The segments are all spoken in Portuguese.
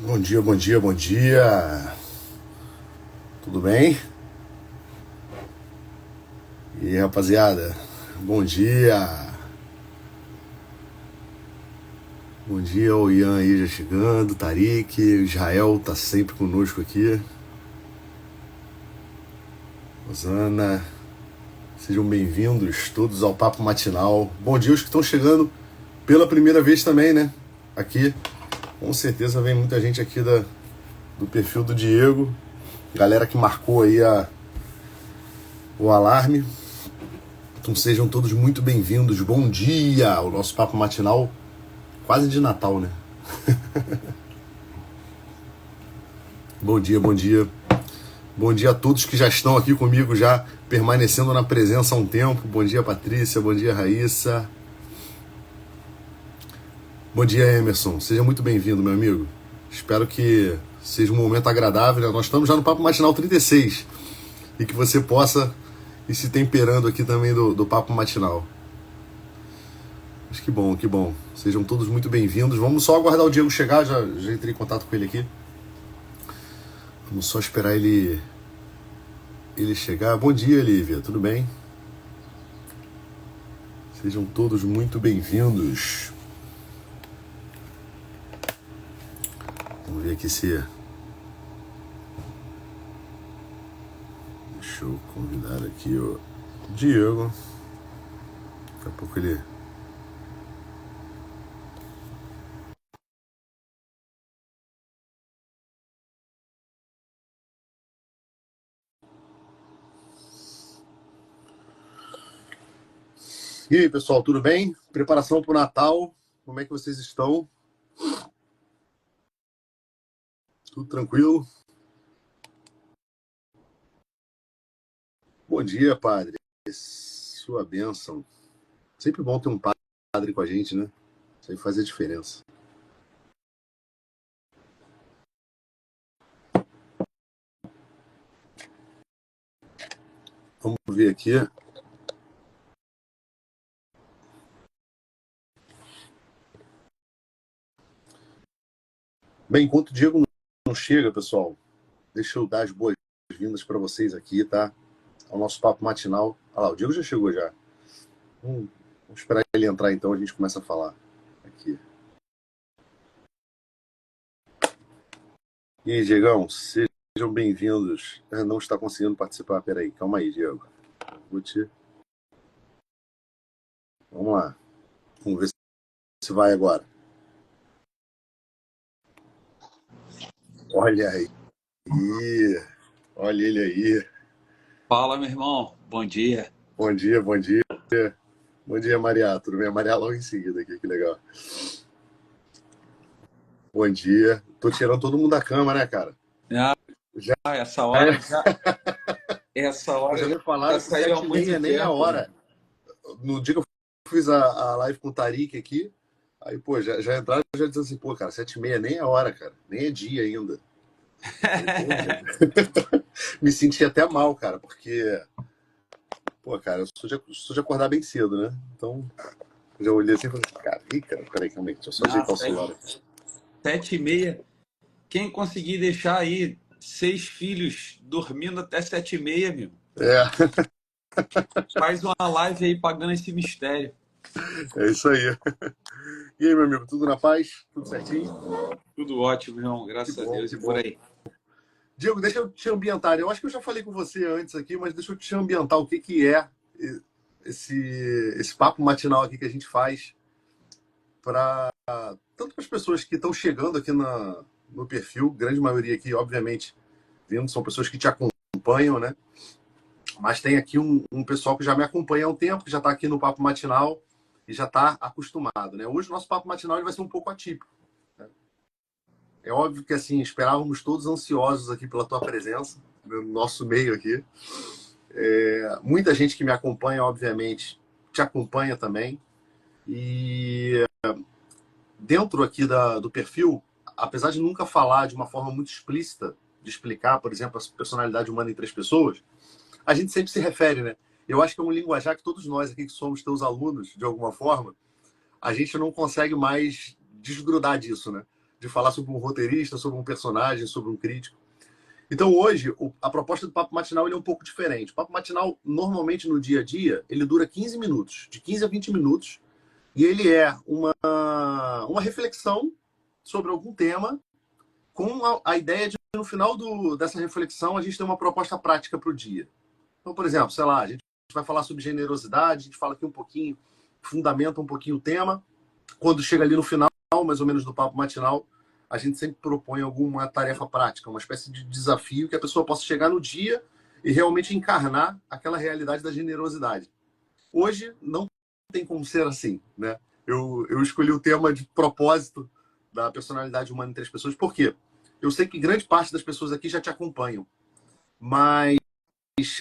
Bom dia, bom dia, bom dia. Tudo bem? E aí, rapaziada? Bom dia. Bom dia, o Ian aí já chegando, Tarik, o Israel tá sempre conosco aqui. Rosana, sejam bem-vindos todos ao Papo Matinal. Bom dia os que estão chegando pela primeira vez também, né? Aqui, com certeza vem muita gente aqui do perfil do Diego. Galera que marcou aí o alarme. Então sejam todos muito bem-vindos. Bom dia! O nosso Papo Matinal quase de Natal, né? Bom dia, bom dia. Bom dia a todos que já estão aqui comigo, já permanecendo na presença há um tempo. Bom dia, Patrícia. Bom dia, Raíssa. Bom dia, Emerson. Seja muito bem-vindo, meu amigo. Espero que seja um momento agradável, né? Nós estamos já no Papo Matinal 36 e que você possa ir se temperando aqui também do Papo Matinal. Mas que bom, que bom. Sejam todos muito bem-vindos. Vamos só aguardar o Diego chegar, já entrei em contato com ele aqui. Vamos só esperar ele chegar. Bom dia, Lívia, tudo bem? Sejam todos muito bem-vindos. Vamos ver aqui se... Deixa eu convidar aqui o Diego. Daqui a pouco ele... E aí, pessoal, tudo bem? Preparação para o Natal? Como é que vocês estão? Tudo tranquilo? Bom dia, padre. Sua bênção. Sempre bom ter um padre com a gente, né? Isso aí faz a diferença. Vamos ver aqui. Bem, enquanto o Diego não chega, pessoal, deixa eu dar as boas-vindas para vocês aqui, tá? Ao nosso papo matinal. Olha lá, o Diego já chegou já. Vamos esperar ele entrar então, a gente começa a falar aqui. E aí, Diegão, sejam bem-vindos. Não está conseguindo participar, peraí, calma aí, Diego. Vamos lá. Vamos ver se vai agora. Olha aí. Olha ele aí. Fala, meu irmão. Bom dia. Bom dia, bom dia. Bom dia, Maria. Tudo bem? A Maria logo em seguida aqui, que legal. Bom dia. Tô tirando todo mundo da cama, né, cara? Já, essa hora já. Essa hora já me falaram que 7h30 nem a hora. No dia que eu fiz a live com o Tarik aqui, aí, pô, já entraram e já disseram assim, pô, cara, 7h30 nem a hora, cara. Nem é dia ainda. Me senti até mal, cara, porque, pô, cara, eu sou de acordar bem cedo, né? Então, já olhei assim e falei, cara, peraí, calma aí, deixa eu só ajeitar o celular aqui. 7h30. Quem conseguir deixar aí 6 filhos dormindo até 7h30, meu? Faz uma live aí pagando esse mistério. É isso aí. E aí, meu amigo, tudo na paz? Tudo certinho? Tudo ótimo, irmão. Graças a Deus. E por aí. Diego, deixa eu te ambientar. Eu acho que eu já falei com você antes aqui, mas deixa eu te ambientar o que é esse papo matinal aqui que a gente faz para tanto para as pessoas que estão chegando aqui no perfil, grande maioria aqui, obviamente, vindo, são pessoas que te acompanham, né? Mas tem aqui um pessoal que já me acompanha há um tempo, que já está aqui no papo matinal e já está acostumado, né? Hoje o nosso papo matinal ele vai ser um pouco atípico. Né? É óbvio que, assim, esperávamos todos ansiosos aqui pela tua presença, no nosso meio aqui. Muita gente que me acompanha, obviamente, te acompanha também. E dentro aqui do perfil, apesar de nunca falar de uma forma muito explícita, de explicar, por exemplo, a personalidade humana em 3 pessoas, a gente sempre se refere, né? Eu acho que é um linguajar que todos nós aqui que somos teus alunos, de alguma forma, a gente não consegue mais desgrudar disso, né? de falar sobre um roteirista, sobre um personagem, sobre um crítico. Então hoje, a proposta do Papo Matinal ele é um pouco diferente. O Papo Matinal, normalmente no dia a dia, ele dura 15 minutos, de 15 a 20 minutos, e ele é uma reflexão sobre algum tema, com a ideia de, no final dessa reflexão, a gente ter uma proposta prática para o dia. Então, por exemplo, sei lá, a gente vai falar sobre generosidade, a gente fala aqui um pouquinho, fundamenta um pouquinho o tema. Quando chega ali no final, mais ou menos, do Papo Matinal, a gente sempre propõe alguma tarefa prática, uma espécie de desafio que a pessoa possa chegar no dia e realmente encarnar aquela realidade da generosidade. Hoje não tem como ser assim, né? Eu escolhi o tema de propósito da personalidade humana entre as pessoas, por quê? Eu sei que grande parte das pessoas aqui já te acompanham, mas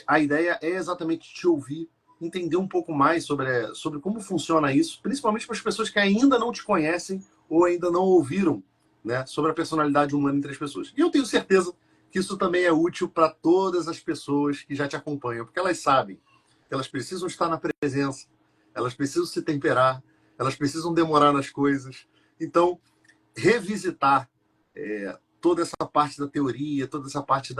a ideia é exatamente te ouvir, entender um pouco mais sobre como funciona isso, principalmente para as pessoas que ainda não te conhecem ou ainda não ouviram, né, sobre a personalidade humana entre as pessoas. E eu tenho certeza que isso também é útil para todas as pessoas que já te acompanham, porque elas sabem que elas precisam estar na presença, elas precisam se temperar, elas precisam demorar nas coisas. Então, revisitar toda essa parte da teoria, toda essa parte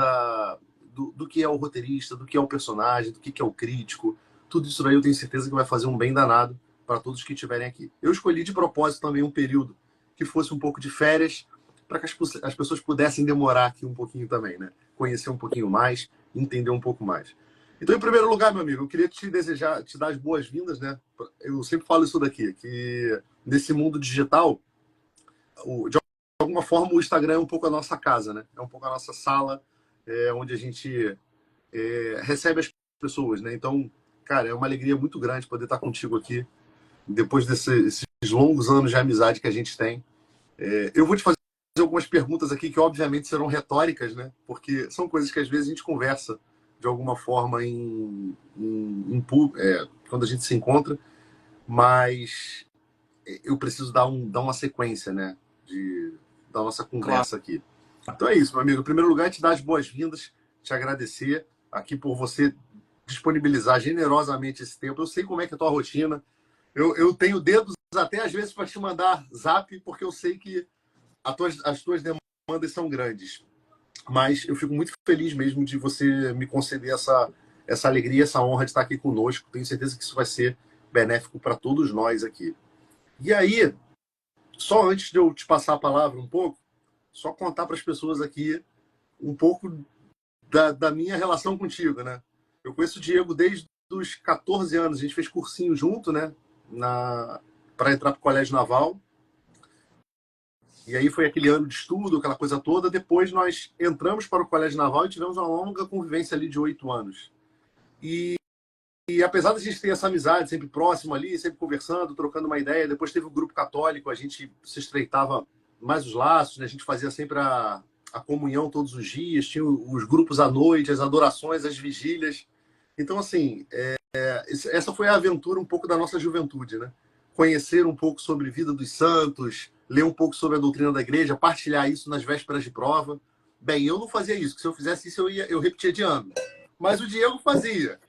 do que é o roteirista, do que é o personagem, do que é o crítico, tudo isso daí eu tenho certeza que vai fazer um bem danado para todos que estiverem aqui. Eu escolhi de propósito também um período que fosse um pouco de férias, para que as pessoas pudessem demorar aqui um pouquinho também, né? Conhecer um pouquinho mais, entender um pouco mais. Então, em primeiro lugar, meu amigo, eu queria te dar as boas-vindas, né? Eu sempre falo isso daqui, que nesse mundo digital, de alguma forma, o Instagram é um pouco a nossa casa, né? É um pouco a nossa sala, onde a gente recebe as pessoas, né? Então, cara, é uma alegria muito grande poder estar contigo aqui, depois desses longos anos de amizade que a gente tem. Eu vou te fazer algumas perguntas aqui que, obviamente, serão retóricas, né? Porque são coisas que, às vezes, a gente conversa de alguma forma quando a gente se encontra, mas eu preciso dar uma sequência, né? Da nossa Claro. conversa aqui. Então é isso, meu amigo. Em primeiro lugar, te dar as boas-vindas, te agradecer aqui por você disponibilizar generosamente esse tempo. Eu sei como é que é a tua rotina. Eu tenho dedos até às vezes para te mandar zap, porque eu sei que as tuas demandas são grandes. Mas eu fico muito feliz mesmo de você me conceder essa alegria, essa honra de estar aqui conosco. Tenho certeza que isso vai ser benéfico para todos nós aqui. E aí, só antes de eu te passar a palavra um pouco, só contar para as pessoas aqui um pouco da minha relação contigo, né? Eu conheço o Diego desde os 14 anos. A gente fez cursinho junto, né? Para entrar para o Colégio Naval. E aí foi aquele ano de estudo, aquela coisa toda. Depois nós entramos para o Colégio Naval e tivemos uma longa convivência ali de 8 anos. E apesar de a gente ter essa amizade sempre próxima ali, sempre conversando, trocando uma ideia, depois teve o grupo católico, a gente se estreitava mais os laços, né? A gente fazia sempre a comunhão todos os dias, tinha os grupos à noite, as adorações, as vigílias. Então, assim, essa foi a aventura um pouco da nossa juventude, né? Conhecer um pouco sobre a vida dos santos, ler um pouco sobre a doutrina da igreja, partilhar isso nas vésperas de prova. Bem, eu não fazia isso, que se eu fizesse isso eu repetia de ano. Mas o Diego fazia.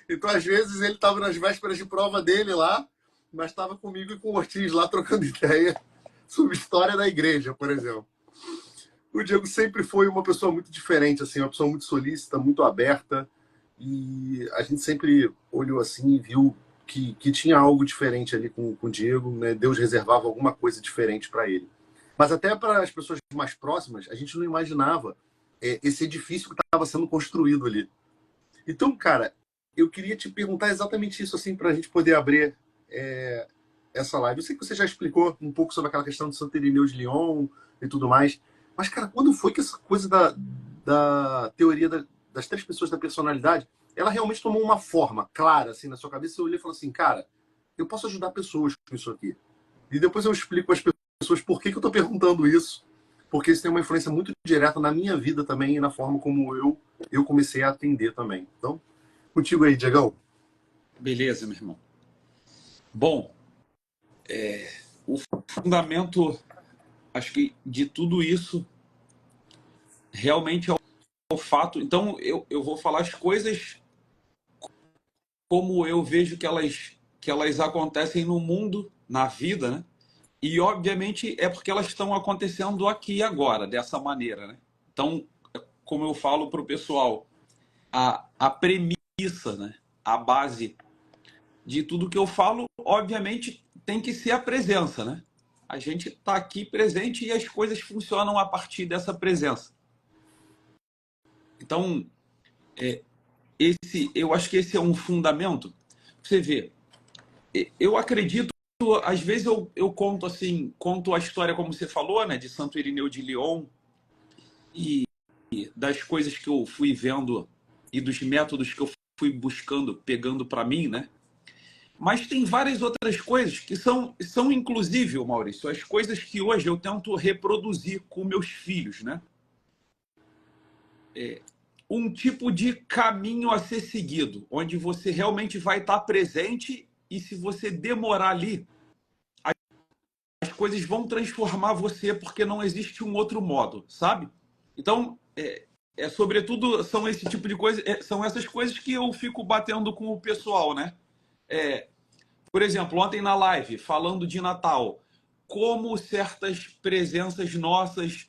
Então, às vezes, ele estava nas vésperas de prova dele lá, mas estava comigo e com o Ortiz lá trocando ideia sobre história da igreja, por exemplo. O Diego sempre foi uma pessoa muito diferente, assim, uma pessoa muito solícita, muito aberta, e a gente sempre olhou assim e viu que tinha algo diferente ali com o Diego, né? Deus reservava alguma coisa diferente para ele. Mas até para as pessoas mais próximas, a gente não imaginava esse edifício que estava sendo construído ali. Então, cara, eu queria te perguntar exatamente isso, assim, para a gente poder abrir essa live. Eu sei que você já explicou um pouco sobre aquela questão do Santo Irineu de Lyon e tudo mais, mas, cara, quando foi que essa coisa da teoria das 3 pessoas da personalidade, ela realmente tomou uma forma clara, assim, na sua cabeça? Você olhou e falou assim, cara, eu posso ajudar pessoas com isso aqui. E depois eu explico às pessoas por que eu estou perguntando isso, porque isso tem uma influência muito direta na minha vida também e na forma como eu comecei a atender também. Então, contigo aí, Diegão. Beleza, meu irmão. Bom, o fundamento, acho que de tudo isso, realmente é o fato. Então, eu vou falar as coisas como eu vejo que elas acontecem no mundo, na vida, né? E, obviamente, é porque elas estão acontecendo aqui e agora, dessa maneira, né? Então, como eu falo para o pessoal, a premissa, né? A base de tudo que eu falo, obviamente, tem que ser a presença, né? A gente está aqui presente e as coisas funcionam a partir dessa presença. Então, eu acho que esse é um fundamento. Você vê, eu acredito, às vezes eu conto assim, conto a história como você falou, né, de Santo Irineu de Lyon e das coisas que eu fui vendo e dos métodos que eu fui buscando, pegando para mim, né? Mas tem várias outras coisas que são inclusive, Maurício, as coisas que hoje eu tento reproduzir com meus filhos, né? Um tipo de caminho a ser seguido, onde você realmente vai estar presente e se você demorar ali, as coisas vão transformar você porque não existe um outro modo, sabe? Então, sobretudo, são esse tipo de coisa, são essas coisas que eu fico batendo com o pessoal, né? Por exemplo, ontem na live, falando de Natal, como certas presenças nossas,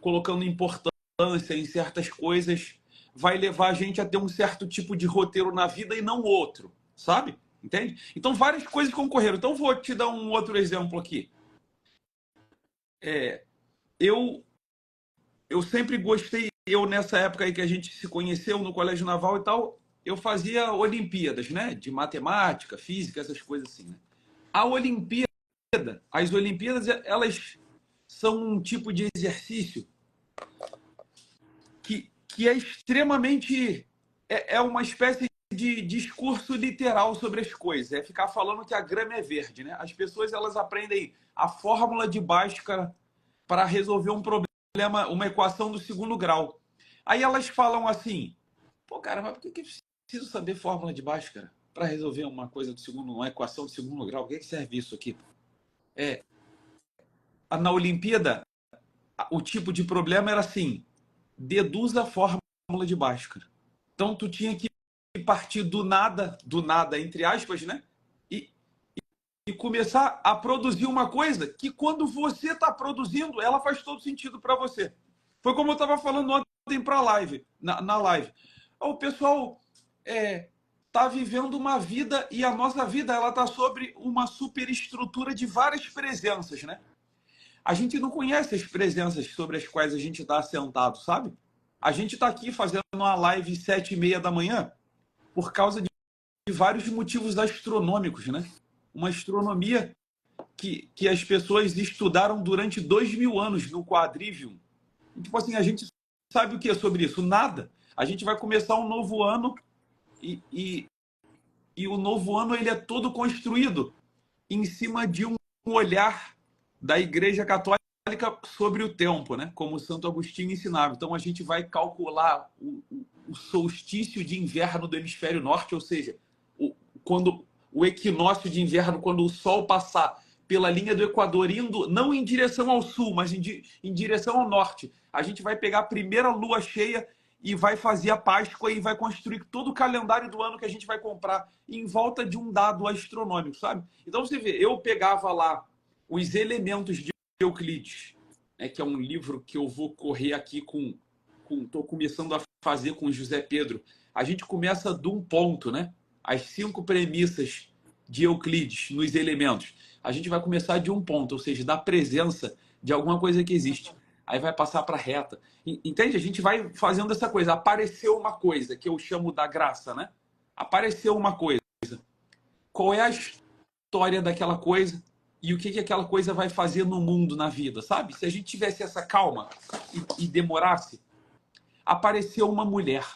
colocando importância em certas coisas, vai levar a gente a ter um certo tipo de roteiro na vida e não outro, sabe? Entende? Então, várias coisas concorreram. Então, vou te dar um outro exemplo aqui. Eu, eu sempre gostei, nessa época aí que a gente se conheceu no Colégio Naval e tal, eu fazia Olimpíadas, né? De matemática, física, essas coisas assim, né? A Olimpíada, as Olimpíadas, elas são um tipo de exercício que é extremamente... É uma espécie de discurso literal sobre as coisas. É ficar falando que a grama é verde, né? As pessoas, elas aprendem a fórmula de Bhaskara para resolver um problema, uma equação do segundo grau. Aí elas falam assim, pô, cara, mas por que eu preciso saber fórmula de Bhaskara para resolver uma coisa do segundo, uma equação do segundo grau? O que serve isso aqui? Na Olimpíada, o tipo de problema era assim, deduza a fórmula de Bhaskara. Então, tu tinha que partir do nada, entre aspas, né? E, e começar a produzir uma coisa que, quando você está produzindo, ela faz todo sentido para você. Foi como eu estava falando ontem para a live, na live. O pessoal está vivendo uma vida e a nossa vida ela está sobre uma superestrutura de várias presenças, né? A gente não conhece as presenças sobre as quais a gente está assentado, sabe? A gente está aqui fazendo uma live 7h30 da manhã por causa de vários motivos astronômicos, né? Uma astronomia que as pessoas estudaram durante 2000 anos no Quadrivium. E, tipo assim, a gente sabe o que é sobre isso? Nada. A gente vai começar um novo ano e o novo ano ele é todo construído em cima de um olhar da Igreja Católica sobre o tempo, né? Como Santo Agostinho ensinava. Então, a gente vai calcular o solstício de inverno do hemisfério norte, ou seja, quando o equinócio de inverno, quando o Sol passar pela linha do Equador, indo não em direção ao sul, mas em direção ao norte. A gente vai pegar a primeira lua cheia e vai fazer a Páscoa e vai construir todo o calendário do ano que a gente vai comprar em volta de um dado astronômico, sabe? Então, você vê, eu pegava lá os elementos de Euclides, né, que é um livro que eu vou correr aqui estou começando a fazer com José Pedro. A gente começa de um ponto, né? As 5 premissas de Euclides nos elementos. A gente vai começar de um ponto, ou seja, da presença de alguma coisa que existe. Aí vai passar para a reta. Entende? A gente vai fazendo essa coisa. Apareceu uma coisa, que eu chamo da graça, né? Apareceu uma coisa. Qual é a história daquela coisa? E o que aquela coisa vai fazer no mundo, na vida, sabe? Se a gente tivesse essa calma e demorasse, apareceu uma mulher,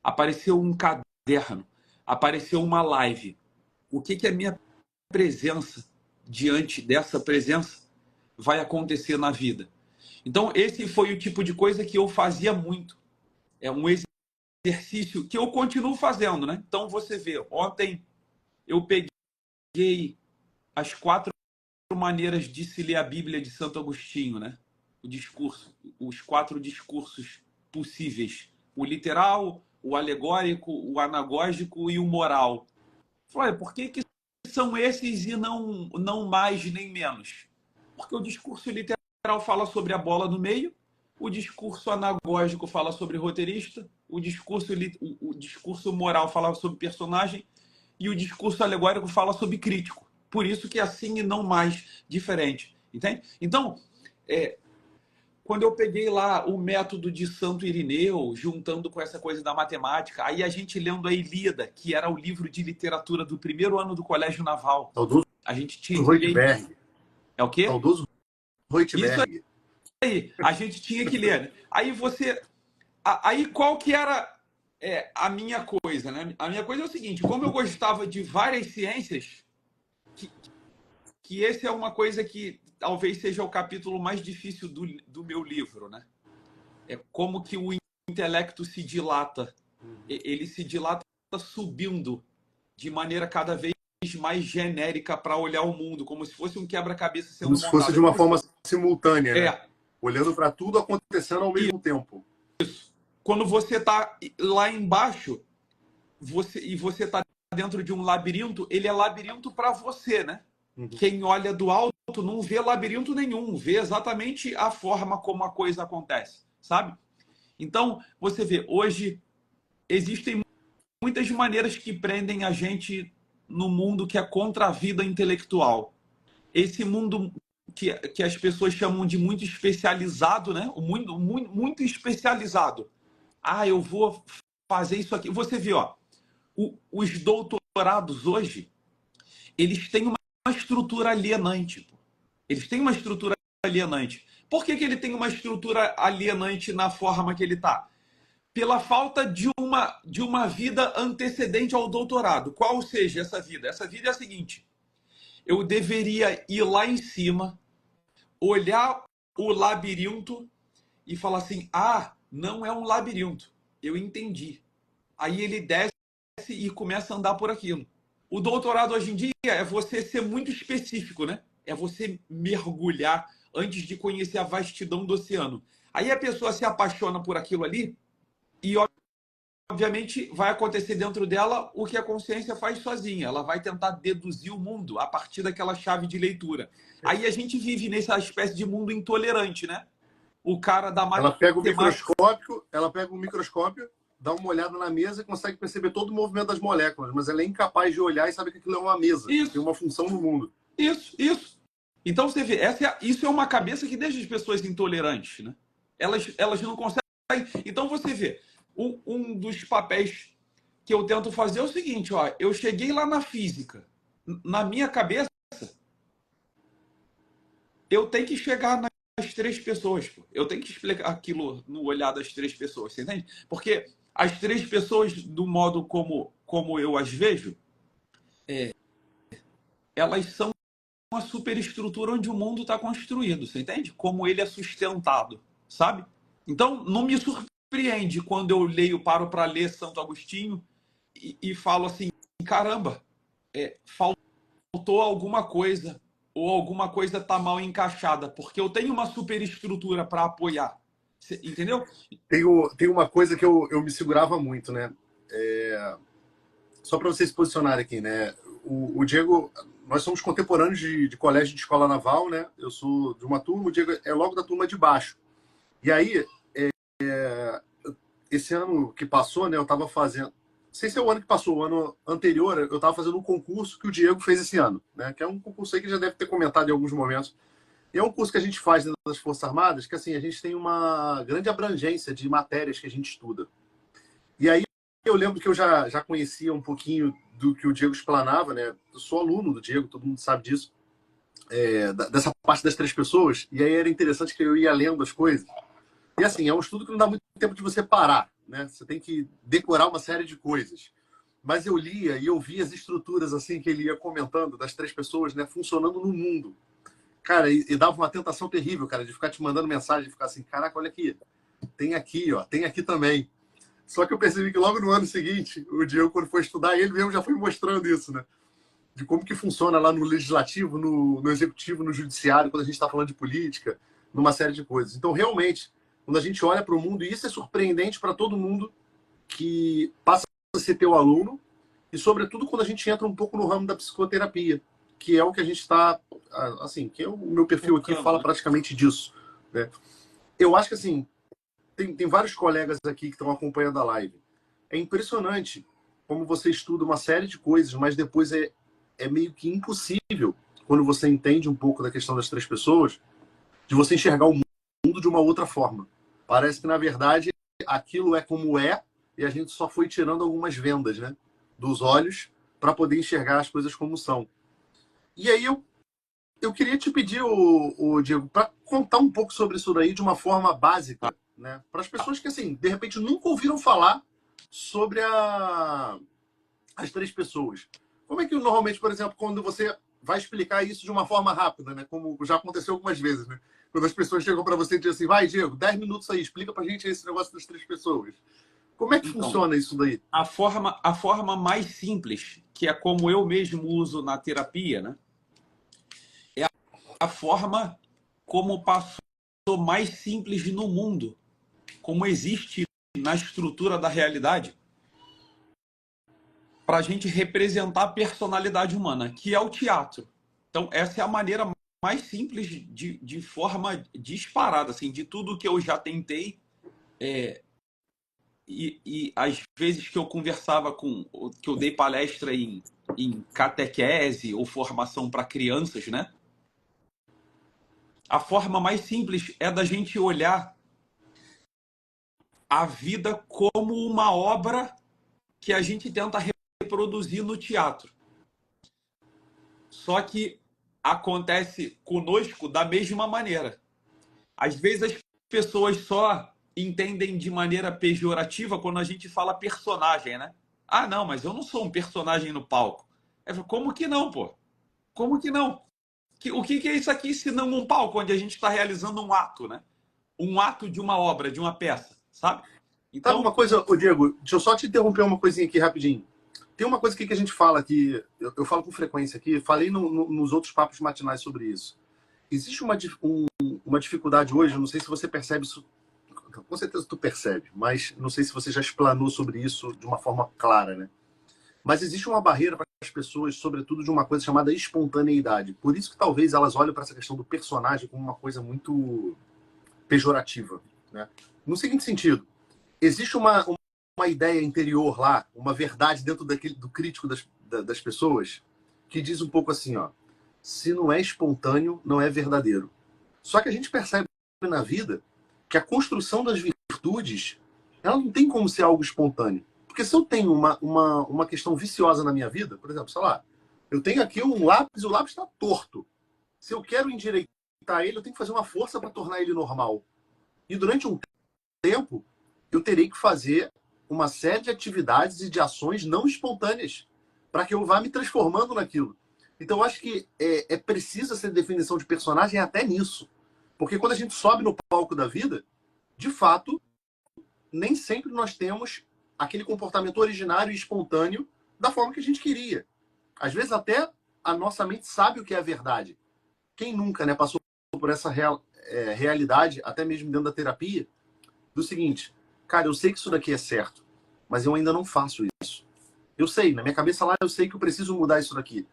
apareceu um caderno, apareceu uma live. O que a minha presença, diante dessa presença, vai acontecer na vida? Então, esse foi o tipo de coisa que eu fazia muito. É um exercício que eu continuo fazendo, né? Então, você vê, ontem eu peguei as 4 maneiras de se ler a Bíblia de Santo Agostinho, né? O discurso, os 4 discursos possíveis: o literal, o alegórico, o anagógico e o moral. Falei, por que são esses e não mais nem menos? Porque o discurso literal fala sobre a bola no meio, o discurso anagógico fala sobre roteirista, o discurso moral fala sobre personagem e o discurso alegórico fala sobre crítico. Por isso que é assim e não mais diferente. Entende? Então, quando eu peguei lá o método de Santo Irineu, juntando com essa coisa da matemática, aí a gente lendo a Ilíada, que era o livro de literatura do primeiro ano do Colégio Naval, Saudoso a gente tinha que ler. Reuteberg. É o quê? Saudoso Isso Reuteberg. aí, a gente tinha que ler. Né? Aí você. Aí qual que era a minha coisa, né? A minha coisa é o seguinte: como eu gostava de várias ciências, que esse é uma coisa que talvez seja o capítulo mais difícil do meu livro, né? É como que o intelecto se dilata. Ele se dilata subindo de maneira cada vez mais genérica para olhar o mundo, como se fosse um quebra-cabeça Como sendo se fosse montado. de uma forma simultânea, né? É, Olhando para tudo acontecendo ao mesmo tempo. quando você está lá embaixo você está dentro de um labirinto, ele é labirinto para você, né? Quem olha do alto não vê labirinto nenhum, vê exatamente a forma como a coisa acontece, sabe? Então, você vê, hoje existem muitas maneiras que prendem a gente no mundo que é contra a vida intelectual. Esse mundo que as pessoas chamam de muito especializado, né? O muito especializado. Ah, eu vou fazer isso aqui. Você vê, ó, os doutorados hoje, eles têm uma estrutura alienante. Pô. Eles têm uma estrutura alienante. Por que ele tem uma estrutura alienante na forma que ele está? Pela falta de uma vida antecedente ao doutorado. Qual seja essa vida? Essa vida é a seguinte: eu deveria ir lá em cima, olhar o labirinto e falar assim: ah, não é um labirinto, eu entendi. Aí ele desce e começa a andar por aquilo. O doutorado hoje em dia é você ser muito específico, né? É você mergulhar antes de conhecer a vastidão do oceano. Aí a pessoa se apaixona por aquilo ali e, obviamente, vai acontecer dentro dela o que a consciência faz sozinha. Ela vai tentar deduzir o mundo a partir daquela chave de leitura. Aí a gente vive nessa espécie de mundo intolerante, né? O cara da Ela pega o matemática. microscópio, dá uma olhada na mesa e consegue perceber todo o movimento das moléculas, mas ela é incapaz de olhar e saber que aquilo é uma mesa, que tem Isso, uma função no mundo. isso. Então você vê, isso é uma cabeça que deixa as pessoas intolerantes, né? Elas não conseguem. Então você vê, um dos papéis que eu tento fazer é o seguinte, ó, eu cheguei lá na física, na minha cabeça, eu tenho que chegar nas três pessoas, pô. Eu tenho que explicar aquilo no olhar das três pessoas, você entende? Porque as três pessoas, do modo como eu as vejo, elas são uma superestrutura onde o mundo está construído, você entende? Como ele é sustentado, sabe? Então, não me surpreende quando eu paro para ler Santo Agostinho e falo assim, caramba, faltou alguma coisa, ou alguma coisa está mal encaixada, porque eu tenho uma superestrutura para apoiar, entendeu? Tem uma coisa que eu me segurava muito, né? Só para vocês se posicionarem aqui, né? O Diego, nós somos contemporâneos de colégio de escola naval, né? Eu sou de uma turma, o Diego é logo da turma de baixo. E aí, esse ano que passou, né? Eu estava fazendo, não sei se é o ano que passou, o ano anterior, eu estava fazendo um concurso que o Diego fez esse ano, né? Que é um concurso aí que já deve ter comentado em alguns momentos. E é um curso que a gente faz dentro das Forças Armadas, que assim, a gente tem uma grande abrangência de matérias que a gente estuda. E aí eu lembro que eu já conhecia um pouquinho do que o Diego explanava, né? Eu sou aluno do Diego, todo mundo sabe disso, dessa parte das três pessoas. E aí era interessante que eu ia lendo as coisas. E assim, é um estudo que não dá muito tempo de você parar, né? Você tem que decorar uma série de coisas. Mas eu lia e eu via as estruturas assim que ele ia comentando das três pessoas, né? Funcionando no mundo. Cara, e dava uma tentação terrível, cara, de ficar te mandando mensagem, de ficar assim, caraca, olha aqui, ó, tem aqui também. Só que eu percebi que logo no ano seguinte, o Diego, quando foi estudar, ele mesmo já foi mostrando isso, né? De como que funciona lá no legislativo, no executivo, no judiciário, quando a gente está falando de política, numa série de coisas. Então, realmente, quando a gente olha para o mundo, e isso é surpreendente para todo mundo que passa a ser teu aluno, e sobretudo quando a gente entra um pouco no ramo da psicoterapia, que é o que a gente está, assim, que é o meu perfil aqui fala praticamente disso, né? Eu acho que, assim, tem vários colegas aqui que estão acompanhando a live. É impressionante como você estuda uma série de coisas, mas depois é meio que impossível, quando você entende um pouco da questão das três pessoas, de você enxergar o mundo de uma outra forma. Parece que, na verdade, aquilo é como é e a gente só foi tirando algumas vendas, né, dos olhos para poder enxergar as coisas como são. E aí eu queria te pedir, o Diego, para contar um pouco sobre isso daí de uma forma básica, né? Para as pessoas que, assim, de repente nunca ouviram falar sobre as três pessoas. Como é que normalmente, por exemplo, quando você vai explicar isso de uma forma rápida, né? Como já aconteceu algumas vezes, né? Quando as pessoas chegam para você e dizem assim, vai, Diego, 10 minutos aí, explica para a gente esse negócio das três pessoas. Como é que Então, funciona isso daí? a forma mais simples, que é como eu mesmo uso na terapia, né? É a forma como passou mais simples no mundo, como existe na estrutura da realidade, para a gente representar a personalidade humana, que é o teatro. Então, essa é a maneira mais simples de forma disparada, assim, de tudo que eu já tentei. E às vezes que eu conversava que eu dei palestra em catequese ou formação para crianças, né? A forma mais simples é da gente olhar a vida como uma obra que a gente tenta reproduzir no teatro. Só que acontece conosco da mesma maneira. Às vezes as pessoas só entendem de maneira pejorativa quando a gente fala personagem, né? Ah, não, mas eu não sou um personagem no palco. Como que não, pô? Como que não? O que é isso aqui se não um palco onde a gente está realizando um ato, né? Um ato de uma obra, de uma peça, sabe? Sabe uma Então, coisa, ô Diego? Deixa eu só te interromper uma coisinha aqui rapidinho. Tem uma coisa aqui que a gente fala que eu falo com frequência aqui, falei nos outros papos matinais sobre isso. Existe uma dificuldade hoje, não sei se você percebe isso, com certeza tu percebe, mas não sei se você já explanou sobre isso de uma forma clara, né? Mas existe uma barreira para as pessoas, sobretudo de uma coisa chamada espontaneidade. Por isso que talvez elas olhem para essa questão do personagem como uma coisa muito pejorativa, né? No seguinte sentido, existe uma ideia interior lá, uma verdade dentro do crítico das pessoas, que diz um pouco assim, ó, se não é espontâneo, não é verdadeiro. Só que a gente percebe na vida que a construção das virtudes, ela não tem como ser algo espontâneo. Porque se eu tenho uma questão viciosa na minha vida, por exemplo, sei lá, eu tenho aqui um lápis e o lápis está torto. Se eu quero endireitar ele, eu tenho que fazer uma força para tornar ele normal. E durante um tempo, eu terei que fazer uma série de atividades e de ações não espontâneas para que eu vá me transformando naquilo. Então, eu acho que é preciso essa definição de personagem até nisso. Porque quando a gente sobe no palco da vida, de fato, nem sempre nós temos aquele comportamento originário e espontâneo da forma que a gente queria. Às vezes, até a nossa mente sabe o que é a verdade. Quem nunca, né, passou por essa realidade, até mesmo dentro da terapia, do seguinte, cara, eu sei que isso daqui é certo, mas eu ainda não faço isso. Eu sei, na minha cabeça lá, eu sei que eu preciso mudar isso daqui,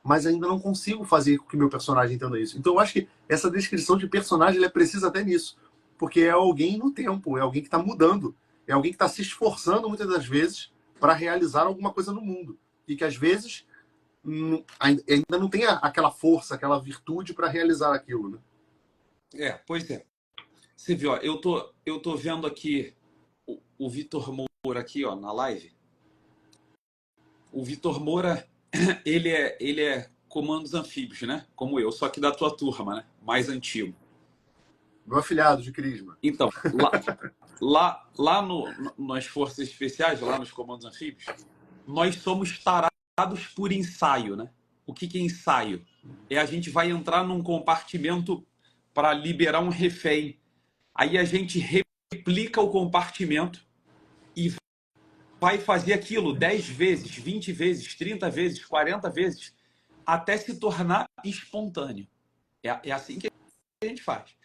mas ainda não consigo fazer com que meu personagem entenda isso. Então eu acho que essa descrição de personagem é precisa até nisso, porque é alguém no tempo, é alguém que está mudando, é alguém que está se esforçando muitas das vezes para realizar alguma coisa no mundo e que às vezes ainda não tem aquela força, aquela virtude para realizar aquilo, né? pois é. Você viu, ó, eu tô vendo aqui o Vitor Moura aqui, ó, na live. O Vitor Moura, ele é comandos anfíbios, né? Como eu, só que da tua turma, né? Mais antigo. Meu afilhado de Crisma. Então, lá nas Forças Especiais, lá nos comandos anfíbios, nós somos tarados por ensaio, né? O que é ensaio? É a gente vai entrar num compartimento para liberar um refém. Aí a gente replica o compartimento e vai fazer aquilo 10 vezes, 20 vezes, 30 vezes, 40 vezes, até se tornar espontâneo. É assim que a gente faz.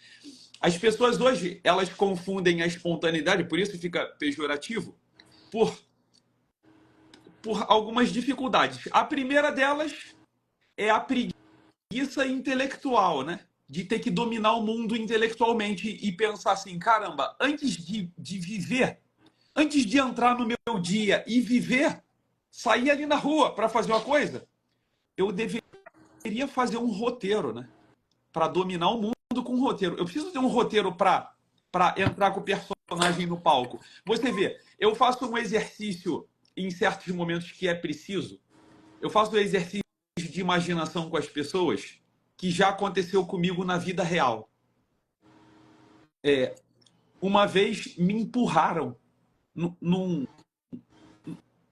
As pessoas hoje, elas confundem a espontaneidade, por isso fica pejorativo, por algumas dificuldades. A primeira delas é a preguiça intelectual, né? De ter que dominar o mundo intelectualmente e pensar assim, caramba, antes de viver, antes de entrar no meu dia e viver, sair ali na rua para fazer uma coisa, eu deveria fazer um roteiro, né? Para dominar o mundo com um roteiro. Eu preciso ter um roteiro para entrar com o personagem no palco. Você vê, eu faço um exercício em certos momentos que é preciso. Eu faço um exercício de imaginação com as pessoas que já aconteceu comigo na vida real. Uma vez me empurraram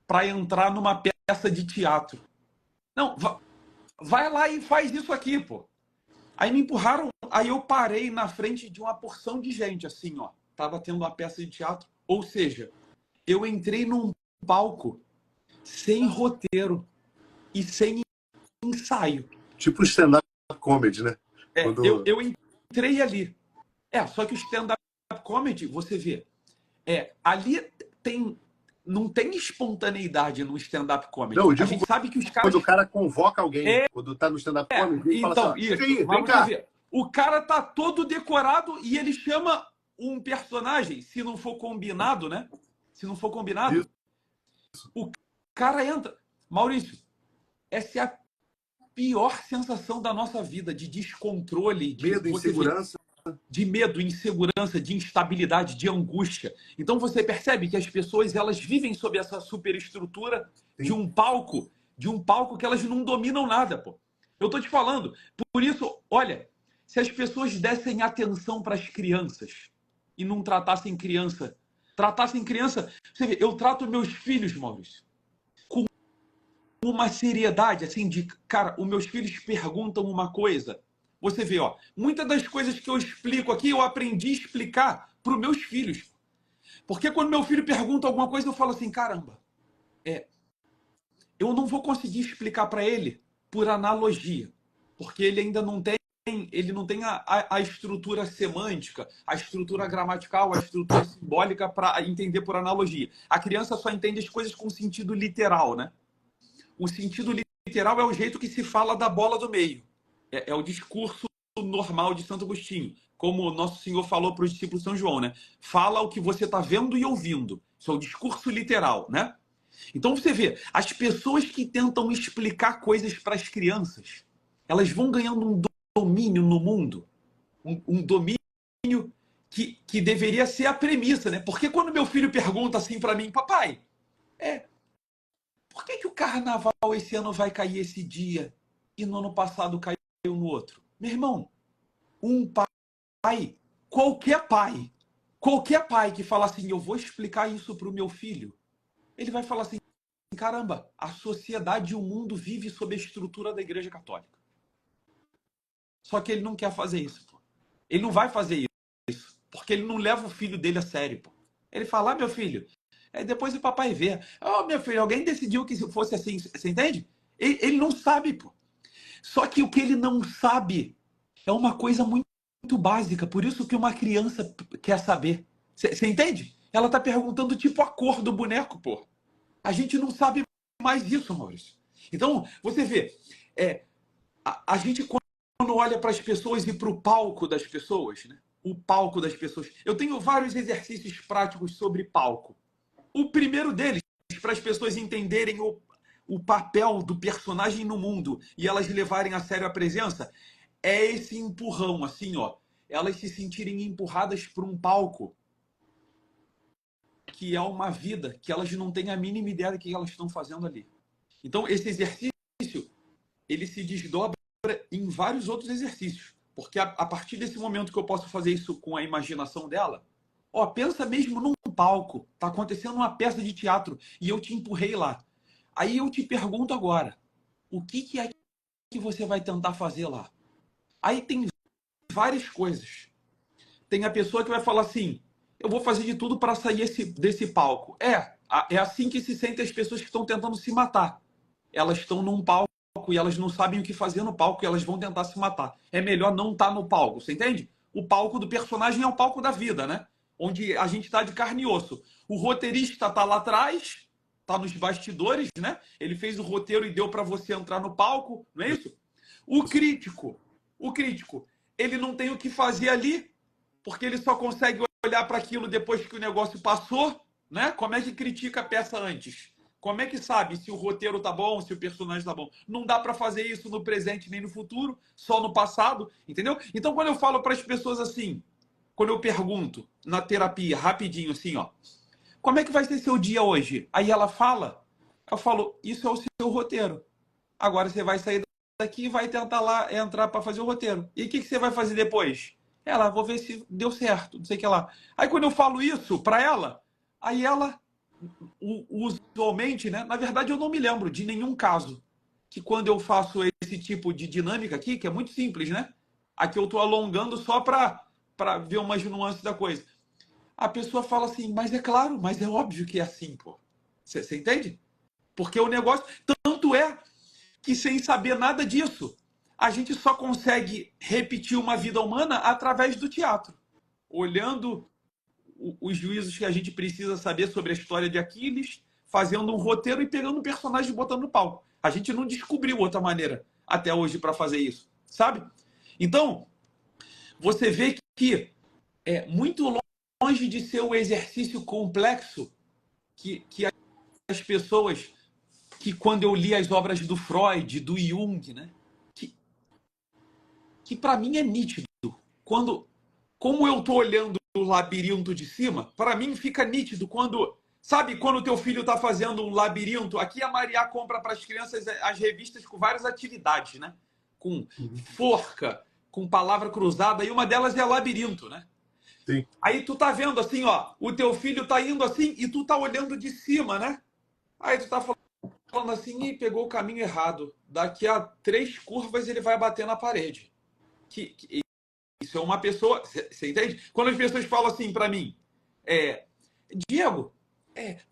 para entrar numa peça de teatro. Não, vai lá e faz isso aqui, pô. Aí me empurraram, aí eu parei na frente de uma porção de gente, assim, ó. Tava tendo uma peça de teatro. Ou seja, eu entrei num palco sem roteiro e sem ensaio. Tipo stand-up comedy, né? Eu entrei ali. Só que o stand-up comedy, você vê, ali não tem espontaneidade no stand-up comedy. Não, eu A digo gente sabe que os caras... quando o cara convoca alguém, quando tá no stand-up comedy, ele fala assim, Então, ó, isso. chega aí, Mas vem você cá. vê, o cara tá todo decorado e ele chama um personagem, se não for combinado, né? Se não for combinado, o cara entra. Maurício, essa é a pior sensação da nossa vida, de descontrole, Medo, insegurança. de medo, insegurança, de instabilidade, de angústia. Então você percebe que as pessoas elas vivem sob essa superestrutura de um palco que elas não dominam nada, pô. Eu tô te falando. Por isso, olha, se as pessoas dessem atenção para as crianças e não tratassem criança, você vê, eu trato meus filhos, Maurício, com uma seriedade, assim, de, cara, os meus filhos perguntam uma coisa. Você vê, ó, muitas das coisas que eu explico aqui, eu aprendi a explicar para os meus filhos. Porque quando meu filho pergunta alguma coisa, eu falo assim, caramba, eu não vou conseguir explicar para ele por analogia, porque ele ainda não tem, a estrutura semântica, a estrutura gramatical, a estrutura simbólica para entender por analogia. A criança só entende as coisas com sentido literal, né? O sentido literal é o jeito que se fala da bola do meio. É o discurso normal de Santo Agostinho. Como o Nosso Senhor falou para os discípulos de São João, né? Fala o que você está vendo e ouvindo. Isso é o discurso literal, né? Então você vê, as pessoas que tentam explicar coisas para as crianças, elas vão ganhando um domínio no mundo. Um domínio que deveria ser a premissa, né? Porque quando meu filho pergunta assim para mim, papai, por que o carnaval esse ano vai cair esse dia e no ano passado caiu no outro? Meu irmão, um pai, qualquer pai que fala assim, eu vou explicar isso para o meu filho, ele vai falar assim, caramba, a sociedade e o mundo vive sob a estrutura da Igreja Católica. Só que ele não quer fazer isso, pô. Ele não vai fazer isso, porque ele não leva o filho dele a sério, pô. Ele fala, meu filho, depois o papai vê. Meu filho, alguém decidiu que fosse assim, você entende? Ele não sabe, pô. Só que o que ele não sabe é uma coisa muito básica, por isso que uma criança quer saber. Você entende? Ela tá perguntando tipo a cor do boneco, pô. A gente não sabe mais isso, Maurício. Então, você vê, a gente quando olha para as pessoas e para o palco das pessoas, né? O palco das pessoas. Eu tenho vários exercícios práticos sobre palco. O primeiro deles, para as pessoas entenderem o papel do personagem no mundo e elas levarem a sério a presença, é esse empurrão, assim, ó. Elas se sentirem empurradas por um palco que é uma vida que elas não têm a mínima ideia do que elas estão fazendo ali. Então, esse exercício, ele se desdobra em vários outros exercícios. Porque a partir desse momento que eu posso fazer isso com a imaginação dela, ó, pensa mesmo num palco, tá acontecendo uma peça de teatro e eu te empurrei lá. Aí eu te pergunto agora, o que é que você vai tentar fazer lá? Aí tem várias coisas. Tem a pessoa que vai falar assim, eu vou fazer de tudo para sair desse palco. É assim que se sentem as pessoas que estão tentando se matar. Elas estão num palco e elas não sabem o que fazer no palco e elas vão tentar se matar. É melhor não estar no palco, você entende? O palco do personagem é o palco da vida, né? Onde a gente está de carne e osso. O roteirista está lá atrás, está nos bastidores, né? Ele fez o roteiro e deu para você entrar no palco, não é isso? o crítico, ele não tem o que fazer ali, porque ele só consegue olhar para aquilo depois que o negócio passou, né? Como é que critica a peça antes? Como é que sabe se o roteiro tá bom, se o personagem tá bom? Não dá para fazer isso no presente nem no futuro, só no passado, entendeu? Então, quando eu falo para as pessoas assim, quando eu pergunto na terapia, rapidinho assim, ó, como é que vai ser seu dia hoje? Aí ela fala, eu falo, isso é o seu roteiro. Agora você vai sair daqui e vai tentar lá entrar para fazer o roteiro. E o que você vai fazer depois? Ela, vou ver se deu certo, não sei o que lá. Aí quando eu falo isso para ela, aí ela, usualmente, né? Na verdade, eu não me lembro de nenhum caso que quando eu faço esse tipo de dinâmica aqui, que é muito simples, né? Aqui eu estou alongando só para ver umas nuances da coisa. A pessoa fala assim, mas é claro, mas é óbvio que é assim, pô. Você entende? Porque o negócio, tanto é que sem saber nada disso, a gente só consegue repetir uma vida humana através do teatro, olhando os juízos que a gente precisa saber sobre a história de Aquiles, fazendo um roteiro e pegando um personagem e botando no palco. A gente não descobriu outra maneira até hoje para fazer isso, sabe? Então, você vê que é muito longe de ser um exercício complexo que as pessoas, que quando eu li as obras do Freud, do Jung, né, que para mim é nítido. Quando, como eu tô olhando o labirinto de cima, para mim fica nítido quando, sabe, quando o teu filho está fazendo um labirinto, aqui a Maria compra para as crianças as revistas com várias atividades, né? Com forca, com palavra cruzada, e uma delas é labirinto, né? Sim. Aí tu tá vendo assim, ó, o teu filho tá indo assim e tu tá olhando de cima, né? Aí tu tá falando assim, e pegou o caminho errado. Daqui a 3 curvas ele vai bater na parede. Isso é uma pessoa, você entende? Quando as pessoas falam assim para mim, Diego,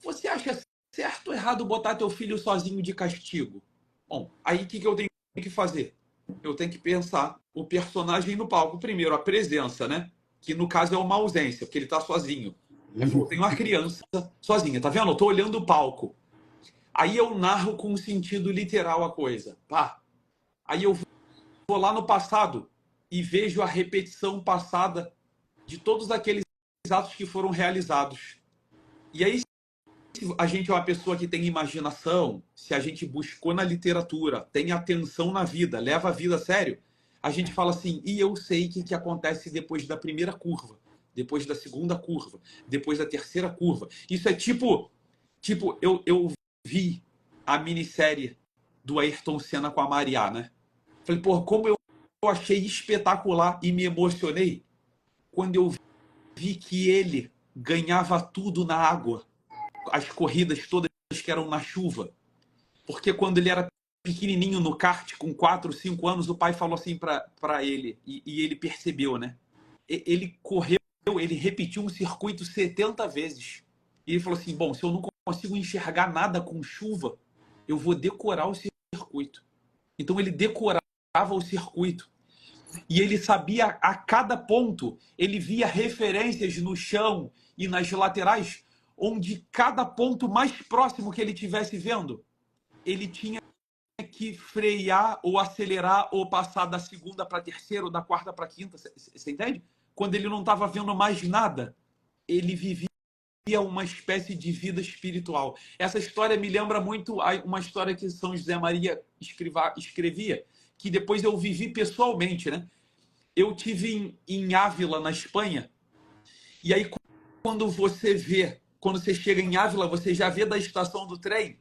você acha certo ou errado botar teu filho sozinho de castigo? Bom, aí o que eu tenho que fazer? Eu tenho que pensar o personagem no palco. Primeiro, a presença, né? Que no caso é uma ausência, porque ele está sozinho. Eu tenho uma criança sozinha, tá vendo? Eu tô olhando o palco. Aí eu narro com sentido literal a coisa. Pá. Aí eu vou lá no passado e vejo a repetição passada de todos aqueles atos que foram realizados. E aí, se a gente é uma pessoa que tem imaginação, se a gente buscou na literatura, tem atenção na vida, leva a vida a sério, a gente fala assim, e eu sei o que acontece depois da primeira curva, depois da segunda curva, depois da terceira curva. Isso é tipo eu vi a minissérie do Ayrton Senna com a Mariá, né? Falei, pô, como eu achei espetacular e me emocionei quando eu vi que ele ganhava tudo na água, as corridas todas que eram na chuva. Porque quando ele era pequenininho no kart, com 4, 5 anos, o pai falou assim para ele, e ele percebeu, né? Ele correu, ele repetiu um circuito 70 vezes. E ele falou assim, bom, se eu não consigo enxergar nada com chuva, eu vou decorar o circuito. Então ele decorava o circuito. E ele sabia a cada ponto, ele via referências no chão e nas laterais, onde cada ponto mais próximo que ele estivesse vendo, ele tinha que frear ou acelerar ou passar da segunda para a terceira ou da quarta para a quinta. Você entende? Quando ele não estava vendo mais nada, ele vivia uma espécie de vida espiritual. Essa história me lembra muito uma história que São José Maria escrevia, que depois eu vivi pessoalmente, né? Eu tive em Ávila, na Espanha, e aí quando você chega em Ávila, você já vê da estação do trem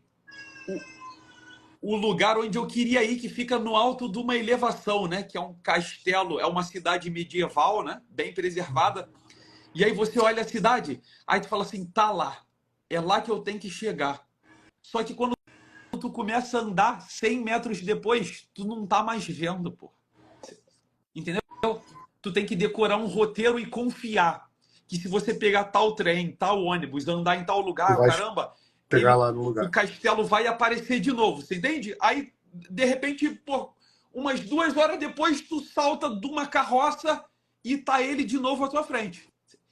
o lugar onde eu queria ir, que fica no alto de uma elevação, né? Que é um castelo, é uma cidade medieval, né? Bem preservada. E aí você olha a cidade, aí tu fala assim, tá lá, é lá que eu tenho que chegar. Só que quando tu começa a andar 100 metros depois, tu não tá mais vendo, pô. Entendeu? Tu tem que decorar um roteiro e confiar que se você pegar tal trem, tal ônibus, andar em tal Tu lugar, vai caramba, chegar lá no o lugar. castelo vai aparecer de novo, você entende? Aí, de repente, pô, umas 2 horas depois, tu salta de uma carroça e tá ele de novo à tua frente.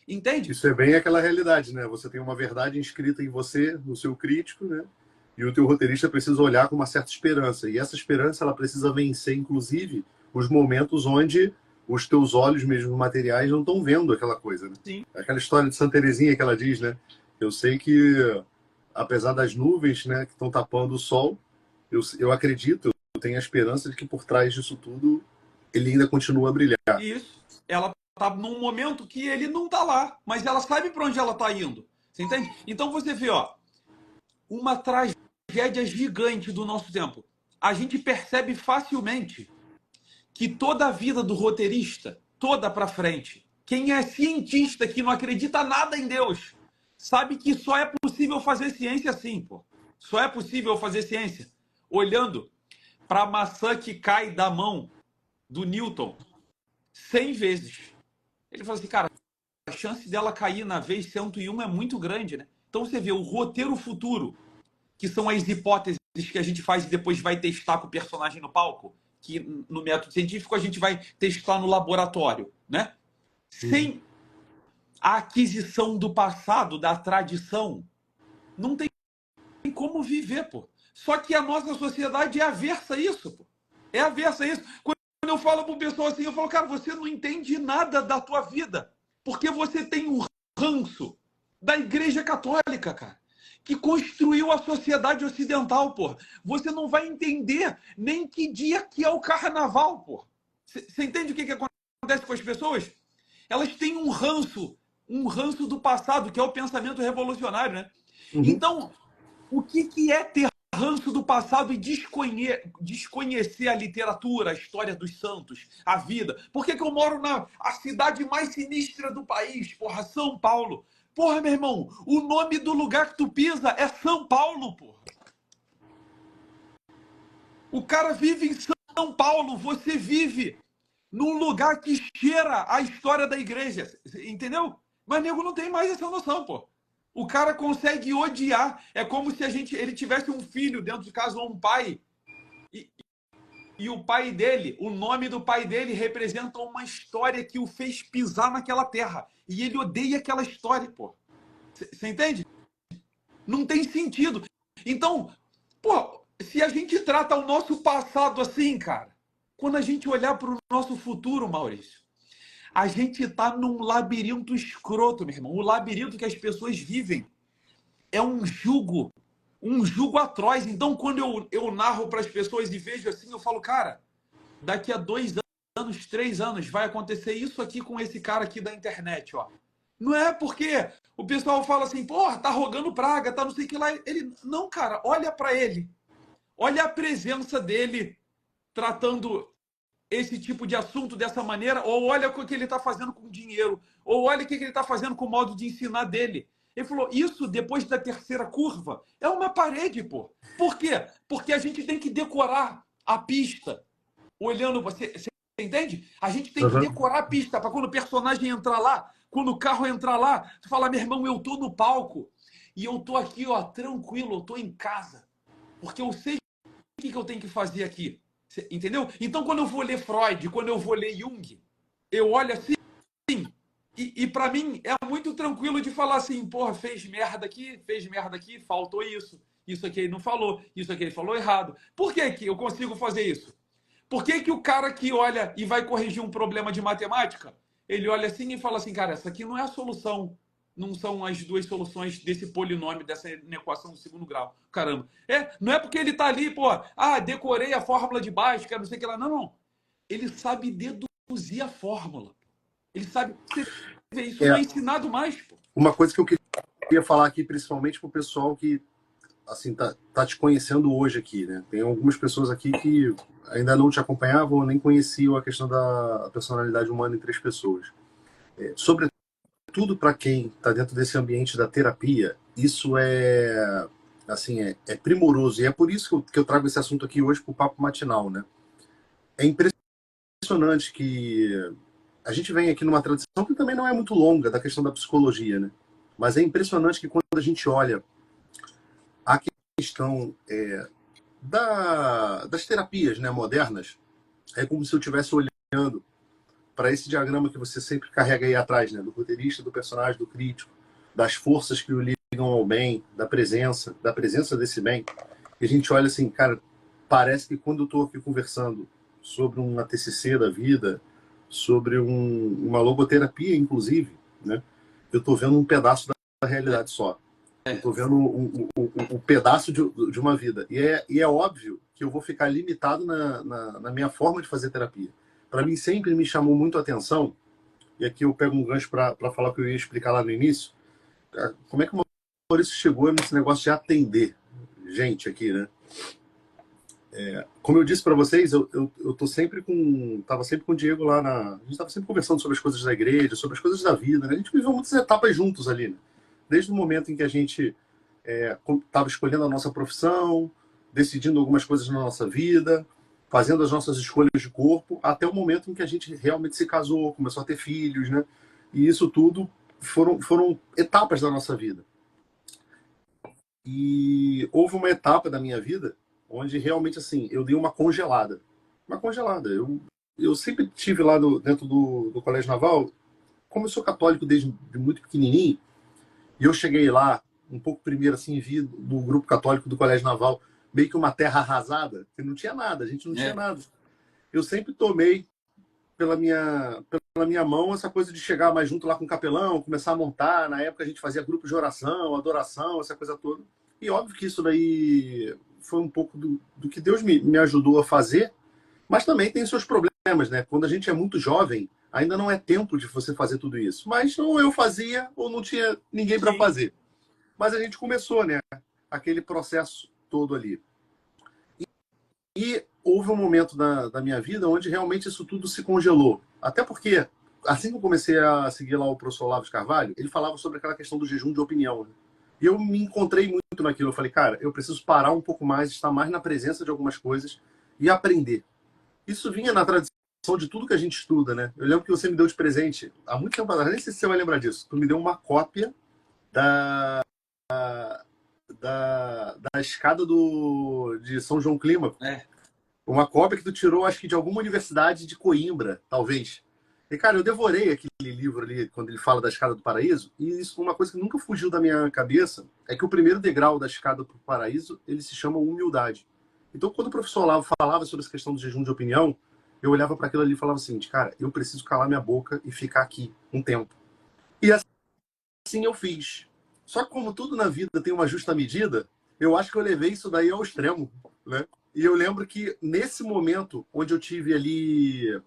Entende? Isso é bem aquela realidade, né? Você tem uma verdade inscrita em você, no seu crítico, né? E o teu roteirista precisa olhar com uma certa esperança. E essa esperança, ela precisa vencer, inclusive, os momentos onde os teus olhos mesmo materiais não estão vendo aquela coisa, né? Sim. Aquela história de Santa Teresinha que ela diz, né? Eu sei que, apesar das nuvens, né, que estão tapando o sol, eu acredito, eu tenho a esperança de que por trás disso tudo ele ainda continua a brilhar. Isso. Ela tá num momento que ele não tá lá, mas ela sabe para onde ela tá indo. Você entende? Então você vê, ó, uma tragédia gigante do nosso tempo. A gente percebe facilmente que toda a vida do roteirista, toda para frente, quem é cientista que não acredita nada em Deus, sabe que só é possível fazer ciência assim, pô. Só é possível fazer ciência olhando para a maçã que cai da mão do Newton 100 vezes. Ele fala assim, cara, a chance dela cair na vez 101 é muito grande, né? Então você vê o roteiro futuro, que são as hipóteses que a gente faz e depois vai testar com o personagem no palco, que no método científico a gente vai testar no laboratório, né? Sem a aquisição do passado, da tradição, não tem como viver, pô. Só que a nossa sociedade é aversa a isso, pô. É aversa a isso. Quando eu falo para o pessoal assim, eu falo, cara, você não entende nada da tua vida, porque você tem um ranço da Igreja Católica, cara, que construiu a sociedade ocidental, pô. Você não vai entender nem que dia que é o carnaval, pô. Você entende o que acontece com as pessoas? Elas têm um ranço do passado, que é o pensamento revolucionário, né? Então, o que é ter ranço do passado e desconhecer a literatura, a história dos santos, a vida? Por que eu moro na a cidade mais sinistra do país, porra, São Paulo? Porra, meu irmão, o nome do lugar que tu pisa é São Paulo, porra. O cara vive em São Paulo, você vive num lugar que cheira a história da igreja, entendeu? Mas nego não tem mais essa noção, pô. O cara consegue odiar. É como se ele tivesse um filho dentro de casa ou um pai. E o pai dele, o nome do pai dele representa uma história que o fez pisar naquela terra. E ele odeia aquela história, pô. Você entende? Não tem sentido. Então, pô, se a gente trata o nosso passado assim, cara, quando a gente olhar para o nosso futuro, Maurício, a gente tá num labirinto escroto, meu irmão. O labirinto que as pessoas vivem é um jugo atroz. Então, quando eu narro para as pessoas e vejo assim, eu falo, cara, daqui a 2 anos, 3 anos, vai acontecer isso aqui com esse cara aqui da internet, ó. Não é porque o pessoal fala assim, porra, tá rogando praga, tá não sei o que lá. Ele, não, cara, olha para ele. Olha a presença dele tratando esse tipo de assunto dessa maneira, ou olha o que ele está fazendo com o dinheiro, ou olha o que ele está fazendo com o modo de ensinar dele. Ele falou, isso depois da terceira curva é uma parede, pô. Por quê? Porque a gente tem que decorar a pista. Olhando, você entende? A gente tem que decorar a pista para quando o personagem entrar lá, quando o carro entrar lá, tu fala, meu irmão, eu tô no palco e eu tô aqui, ó, tranquilo, eu tô em casa. Porque eu sei o que eu tenho que fazer aqui. Entendeu? Então, quando eu vou ler Freud, quando eu vou ler Jung, eu olho assim, e para mim é muito tranquilo de falar assim, porra, fez merda aqui, faltou isso aqui ele não falou, isso aqui ele falou errado. Por que que eu consigo fazer isso? Por que que o cara que olha e vai corrigir um problema de matemática, ele olha assim e fala assim, cara, essa aqui não é a solução, não são as duas soluções desse polinômio, dessa equação do segundo grau. Caramba. Não é porque ele tá ali, pô, decorei a fórmula de Bhaskara, não sei o que lá. Não, não. Ele sabe deduzir a fórmula. Ele sabe. Você vê, isso não é ensinado mais, pô. Uma coisa que eu queria falar aqui, principalmente pro pessoal que assim tá te conhecendo hoje aqui, né? Tem algumas pessoas aqui que ainda não te acompanhavam, nem conheciam a questão da personalidade humana em três pessoas. Sobretudo para quem está dentro desse ambiente da terapia, isso é assim é primoroso e é por isso que eu trago esse assunto aqui hoje para o papo matinal, né? É impressionante que a gente vem aqui numa tradição que também não é muito longa da questão da psicologia, né? Mas é impressionante que quando a gente olha a questão das terapias, né, modernas, é como se eu estivesse olhando para esse diagrama que você sempre carrega aí atrás, né, do roteirista, do personagem, do crítico, das forças que o livro ao bem, da presença desse bem, e a gente olha assim, cara, parece que quando eu estou aqui conversando sobre uma TCC da vida, sobre uma logoterapia, inclusive, né, eu estou vendo um pedaço da realidade só. Eu estou vendo um pedaço de uma vida. E é óbvio que eu vou ficar limitado na minha forma de fazer terapia. Para mim, sempre me chamou muito a atenção, e aqui eu pego um gancho para falar o que eu ia explicar lá no início, como é que o Maurício chegou nesse negócio de atender gente aqui, né? Como eu disse para vocês, eu tô sempre tava sempre com o Diego lá a gente estava sempre conversando sobre as coisas da igreja, sobre as coisas da vida, né? A gente viveu muitas etapas juntos ali, né? Desde o momento em que a gente estava escolhendo a nossa profissão, decidindo algumas coisas na nossa vida, fazendo as nossas escolhas de corpo, até o momento em que a gente realmente se casou, começou a ter filhos, né? E isso tudo foram etapas da nossa vida. E houve uma etapa da minha vida onde realmente, assim, eu dei uma congelada. Uma congelada. Eu sempre tive lá dentro do Colégio Naval, como eu sou católico desde muito pequenininho, e eu cheguei lá, um pouco primeiro, assim, vi do grupo católico do Colégio Naval, meio que uma terra arrasada, que não tinha nada, a gente não tinha nada. Eu sempre tomei pela minha mão essa coisa de chegar mais junto lá com o capelão, começar a montar. Na época a gente fazia grupo de oração, adoração, essa coisa toda. E óbvio que isso daí foi um pouco do que Deus me ajudou a fazer, mas também tem seus problemas, né? Quando a gente é muito jovem, ainda não é tempo de você fazer tudo isso. Mas ou eu fazia ou não tinha ninguém para fazer. Mas a gente começou, né? Aquele processo todo ali. E houve um momento da minha vida onde realmente isso tudo se congelou. Até porque, assim que eu comecei a seguir lá o professor Olavo de Carvalho, ele falava sobre aquela questão do jejum de opinião, né? E eu me encontrei muito naquilo. Eu falei, cara, eu preciso parar um pouco mais, estar mais na presença de algumas coisas e aprender. Isso vinha na tradição de tudo que a gente estuda, né? Eu lembro que você me deu de presente, há muito tempo atrás, nem sei se você vai lembrar disso, tu me deu uma cópia da escada de São João Clímaco. Uma cópia que tu tirou, acho que de alguma universidade de Coimbra, talvez. E, cara, eu devorei aquele livro ali, quando ele fala da escada do paraíso, e isso, uma coisa que nunca fugiu da minha cabeça, é que o primeiro degrau da escada do paraíso, ele se chama humildade. Então, quando o professor Olavo falava sobre essa questão do jejum de opinião, eu olhava para aquilo ali e falava assim, cara, eu preciso calar minha boca e ficar aqui um tempo. E assim eu fiz. Só que como tudo na vida tem uma justa medida, eu acho que eu levei isso daí ao extremo, né? E eu lembro que nesse momento onde eu tive ali,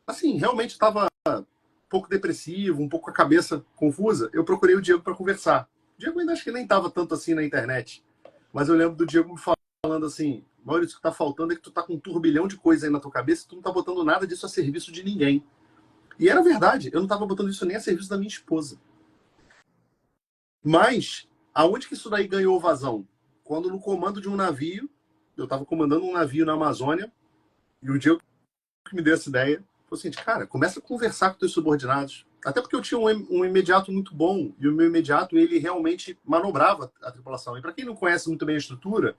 assim, realmente estava um pouco depressivo, um pouco com a cabeça confusa, eu procurei o Diego para conversar. O Diego ainda acho que nem estava tanto assim na internet, mas eu lembro do Diego me falando assim, Maurício, o que está faltando é que tu tá com um turbilhão de coisa aí na tua cabeça, tu não tá botando nada disso a serviço de ninguém. E era verdade, eu não estava botando isso nem a serviço da minha esposa. Mas, aonde que isso daí ganhou vazão? Quando no comando de um navio, eu estava comandando um navio na Amazônia, e o Diego que me deu essa ideia, falou assim, cara, começa a conversar com teus subordinados. Até porque eu tinha um imediato muito bom, e o meu imediato, ele realmente manobrava a tripulação. E para quem não conhece muito bem a estrutura,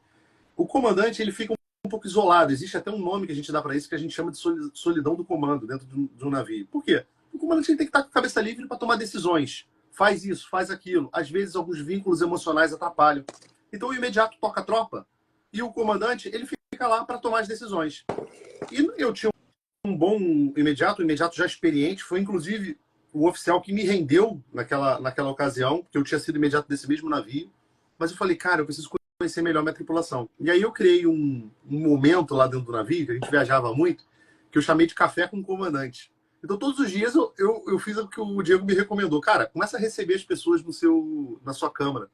o comandante, ele fica um pouco isolado. Existe até um nome que a gente dá para isso, que a gente chama de solidão do comando dentro de um navio. Por quê? O comandante tem que estar com a cabeça livre para tomar decisões. Faz isso, faz aquilo. Às vezes, alguns vínculos emocionais atrapalham. Então, o imediato toca a tropa e o comandante, ele fica lá para tomar as decisões. E eu tinha um bom imediato, um imediato já experiente, foi inclusive o oficial que me rendeu naquela ocasião, que eu tinha sido imediato desse mesmo navio. Mas eu falei, cara, eu preciso conhecer melhor minha tripulação. E aí eu criei um momento lá dentro do navio, que a gente viajava muito, que eu chamei de café com o comandante. Então, todos os dias eu fiz o que o Diego me recomendou. Cara, começa a receber as pessoas na sua câmara.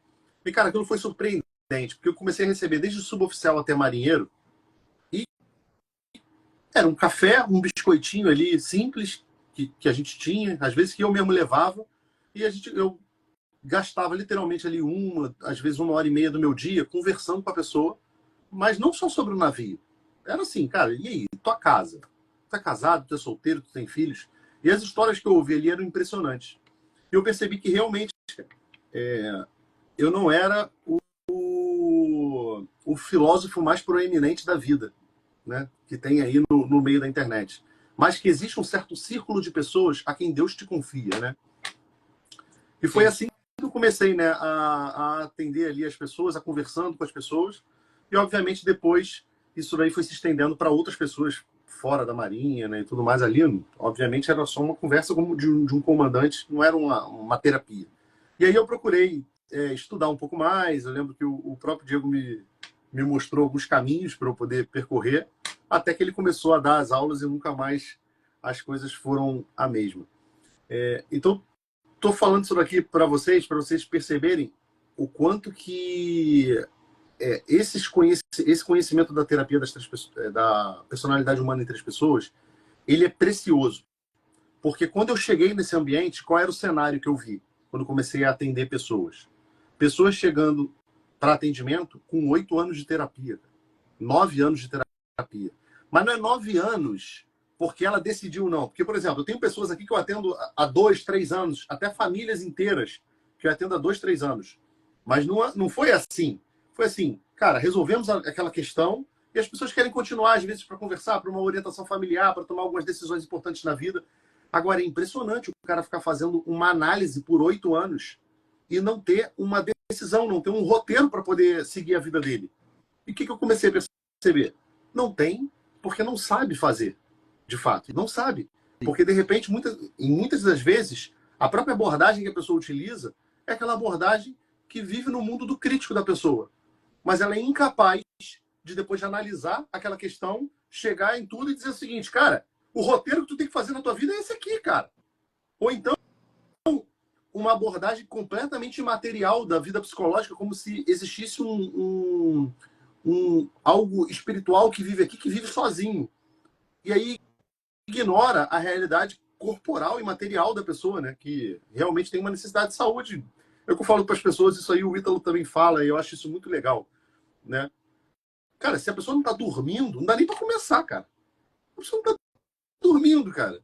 E, cara, aquilo foi surpreendente, porque eu comecei a receber desde suboficial até marinheiro. E era um café, um biscoitinho ali, simples, que a gente tinha, às vezes que eu mesmo levava. E eu gastava literalmente ali às vezes 1h30 do meu dia conversando com a pessoa, mas não só sobre o navio. Era assim, cara, e aí, tua casa? Tu é casado, tu é solteiro, tu tem filhos? E as histórias que eu ouvi ali eram impressionantes. E eu percebi que realmente eu não era o filósofo mais proeminente da vida, né? Que tem aí no meio da internet. Mas que existe um certo círculo de pessoas a quem Deus te confia, né? E foi assim que eu comecei, né, a atender ali as pessoas, a conversando com as pessoas, e obviamente depois isso daí foi se estendendo para outras pessoas fora da Marinha, né, e tudo mais ali. Obviamente era só uma conversa como de um comandante, não era uma terapia. E aí eu procurei estudar um pouco mais. Eu lembro que o próprio Diego me mostrou alguns caminhos para eu poder percorrer, até que ele começou a dar as aulas e nunca mais as coisas foram a mesma. Então, estou falando isso daqui para vocês perceberem o quanto que esse conhecimento da terapia da personalidade humana em três pessoas, ele é precioso. Porque quando eu cheguei nesse ambiente, qual era o cenário que eu vi quando comecei a atender pessoas? Pessoas chegando para atendimento com 8 anos de terapia, 9 anos de terapia. Mas não é 9 anos porque ela decidiu, não. Porque, por exemplo, eu tenho pessoas aqui que eu atendo há 2, 3 anos, até famílias inteiras que eu atendo há 2, 3 anos. Mas não foi assim. Foi assim, cara, resolvemos aquela questão e as pessoas querem continuar, às vezes, para conversar, para uma orientação familiar, para tomar algumas decisões importantes na vida. Agora, é impressionante o cara ficar fazendo uma análise por 8 anos e não ter uma decisão, não ter um roteiro para poder seguir a vida dele. E o que eu comecei a perceber? Não tem, porque não sabe fazer, de fato. Não sabe. Porque, de repente, muitas das vezes, a própria abordagem que a pessoa utiliza é aquela abordagem que vive no mundo do crítico da pessoa. Mas ela é incapaz de, depois de analisar aquela questão, chegar em tudo e dizer o seguinte, cara, o roteiro que tu tem que fazer na tua vida é esse aqui, cara. Ou então, uma abordagem completamente imaterial da vida psicológica, como se existisse algo espiritual que vive aqui, que vive sozinho. E aí ignora a realidade corporal e material da pessoa, né? Que realmente tem uma necessidade de saúde. Eu falo para as pessoas, isso aí o Ítalo também fala, e eu acho isso muito legal, né? Cara, se a pessoa não está dormindo, não dá nem para começar, cara. A pessoa não está dormindo, cara.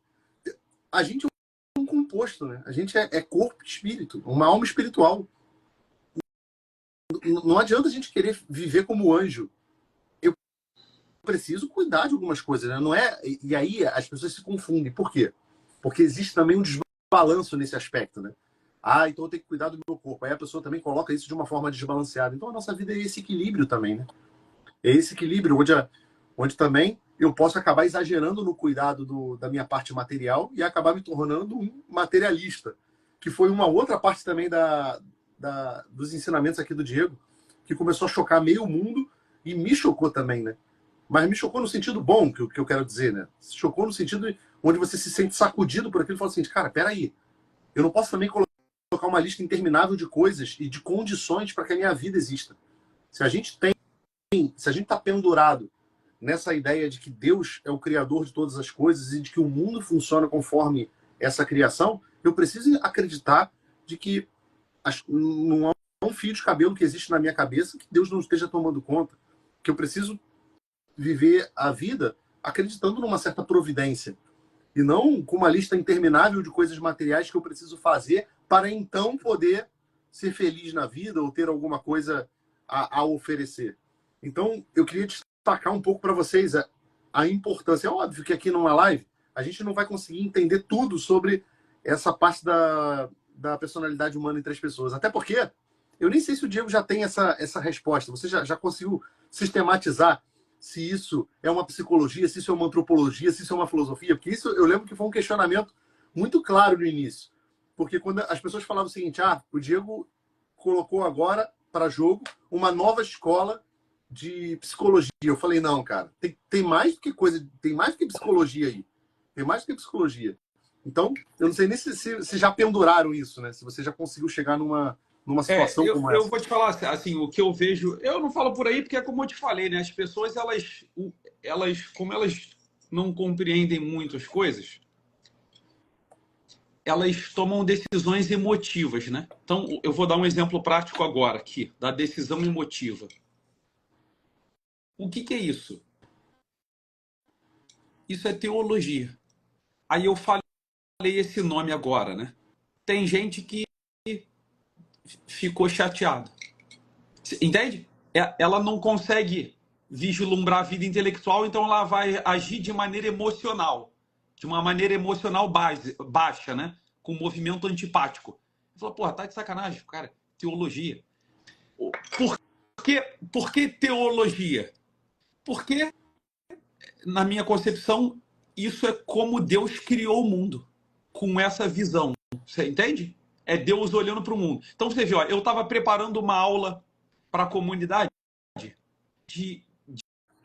A gente é um composto, né? A gente é corpo e espírito, uma alma espiritual. Não adianta a gente querer viver como anjo. Eu preciso cuidar de algumas coisas, né? Não é? E aí as pessoas se confundem. Por quê? Porque existe também um desbalanço nesse aspecto, né? Ah, então eu tenho que cuidar do meu corpo. Aí a pessoa também coloca isso de uma forma desbalanceada. Então a nossa vida é esse equilíbrio também, né? É esse equilíbrio onde também eu posso acabar exagerando no cuidado da minha parte material e acabar me tornando um materialista, que foi uma outra parte também dos ensinamentos aqui do Diego, que começou a chocar meio mundo e me chocou também, né? Mas me chocou no sentido bom, que eu quero dizer, né? Chocou no sentido onde você se sente sacudido por aquilo e fala assim, cara, peraí, eu não posso também colocar uma lista interminável de coisas e de condições para que a minha vida exista. Se a gente está pendurado nessa ideia de que Deus é o criador de todas as coisas e de que o mundo funciona conforme essa criação, eu preciso acreditar de que não há um fio de cabelo que existe na minha cabeça que Deus não esteja tomando conta. Que eu preciso viver a vida acreditando numa certa providência e não com uma lista interminável de coisas materiais que eu preciso fazer para então poder ser feliz na vida ou ter alguma coisa a oferecer. Então, eu queria destacar um pouco para vocês a importância. É óbvio que aqui numa live a gente não vai conseguir entender tudo sobre essa parte da personalidade humana em três pessoas. Até porque eu nem sei se o Diego já tem essa resposta. Você já conseguiu sistematizar se isso é uma psicologia, se isso é uma antropologia, se isso é uma filosofia? Porque isso eu lembro que foi um questionamento muito claro no início. Porque quando as pessoas falavam o seguinte, o Diego colocou agora para jogo uma nova escola de psicologia. Eu falei, não, cara, tem mais do que coisa, tem mais do que psicologia aí. Tem mais do que psicologia. Então, eu não sei nem se já penduraram isso, né? Se você já conseguiu chegar numa situação como essa. Eu vou te falar assim, o que eu vejo, eu não falo por aí porque é como eu te falei, né? As pessoas, como elas não compreendem muitas coisas, elas tomam decisões emotivas, né? Então, eu vou dar um exemplo prático agora aqui, da decisão emotiva. O que é isso? Isso é teologia. Aí eu falei esse nome agora, né? Tem gente que ficou chateada. Entende? Ela não consegue vislumbrar a vida intelectual, então ela vai agir de maneira emocional. De uma maneira emocional baixa, né? Com movimento antipático. Ele falou, porra, tá de sacanagem, cara. Teologia. Por que teologia? Porque, na minha concepção, isso é como Deus criou o mundo, com essa visão. Você entende? É Deus olhando para o mundo. Então você vê, ó, eu estava preparando uma aula para a comunidade de,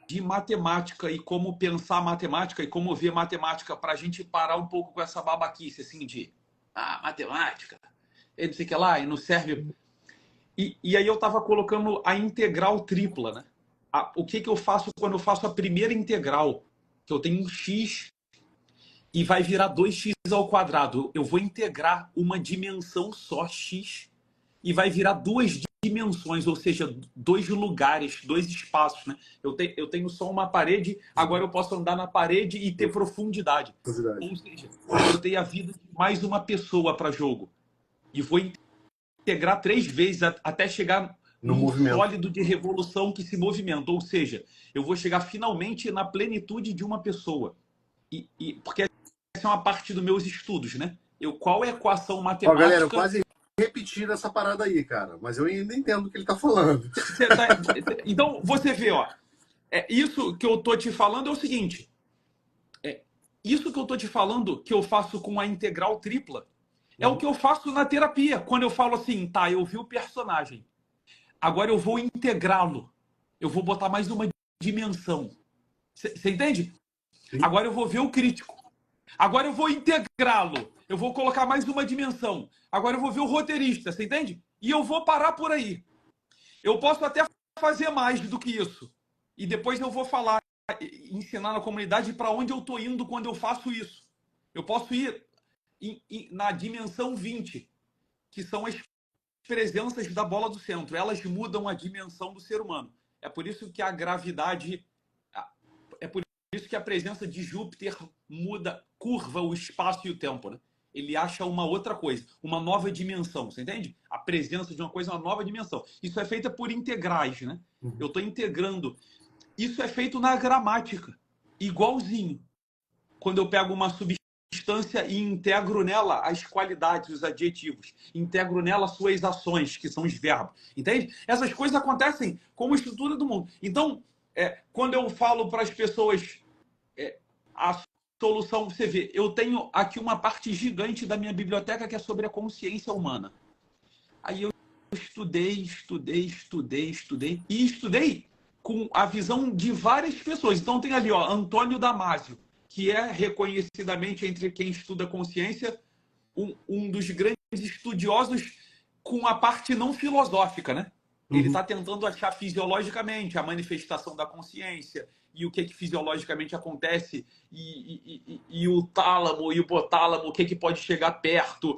de matemática e como pensar matemática e como ver matemática, para a gente parar um pouco com essa babaquice assim de matemática, e não sei o que lá, e não serve. E aí eu estava colocando a integral tripla, né? O que eu faço quando eu faço a primeira integral? Que eu tenho um x e vai virar 2x ao quadrado. Eu vou integrar uma dimensão só, x, e vai virar duas dimensões, ou seja, dois lugares, dois espaços, né? Eu tenho só uma parede, agora eu posso andar na parede e ter profundidade. Ou seja, eu botei a vida de mais uma pessoa para jogo. E vou integrar 3 vezes até chegar num sólido de revolução que se movimenta. Ou seja, eu vou chegar finalmente na plenitude de uma pessoa. Porque essa é uma parte dos meus estudos, né? Qual é a equação matemática... Ó, galera, eu quase repetindo essa parada aí, cara. Mas eu ainda entendo o que ele tá falando. Então, você vê, ó. Isso que eu tô te falando é o seguinte. Isso que eu tô te falando, que eu faço com a integral tripla, é o que eu faço na terapia. Quando eu falo assim, tá, eu vi o personagem. Agora eu vou integrá-lo. Eu vou botar mais uma dimensão. Você entende? Sim. Agora eu vou ver o crítico. Agora eu vou integrá-lo. Eu vou colocar mais uma dimensão. Agora eu vou ver o roteirista, você entende? E eu vou parar por aí. Eu posso até fazer mais do que isso. E depois eu vou falar, ensinar na comunidade para onde eu estou indo quando eu faço isso. Eu posso ir na dimensão 20, que são as presenças da bola do centro. Elas mudam a dimensão do ser humano. É por isso que a gravidade... É por isso que a presença de Júpiter curva o espaço e o tempo, né? Ele acha uma outra coisa, uma nova dimensão, você entende? A presença de uma coisa é uma nova dimensão. Isso é feito por integrais, né? Eu estou integrando. Isso é feito na gramática, igualzinho. Quando eu pego uma substância e integro nela as qualidades, os adjetivos. Integro nela suas ações, que são os verbos. Entende? Essas coisas acontecem como estrutura do mundo. Então, quando eu falo para as pessoas a solução, você vê, eu tenho aqui uma parte gigante da minha biblioteca que é sobre a consciência humana. Aí eu estudei e estudei com a visão de várias pessoas. Então tem ali, ó, Antônio Damasio, que é reconhecidamente, entre quem estuda consciência, um dos grandes estudiosos com a parte não filosófica, né? Ele está tentando achar fisiologicamente a manifestação da consciência e o que fisiologicamente acontece e o tálamo e o hipotálamo, o que pode chegar perto,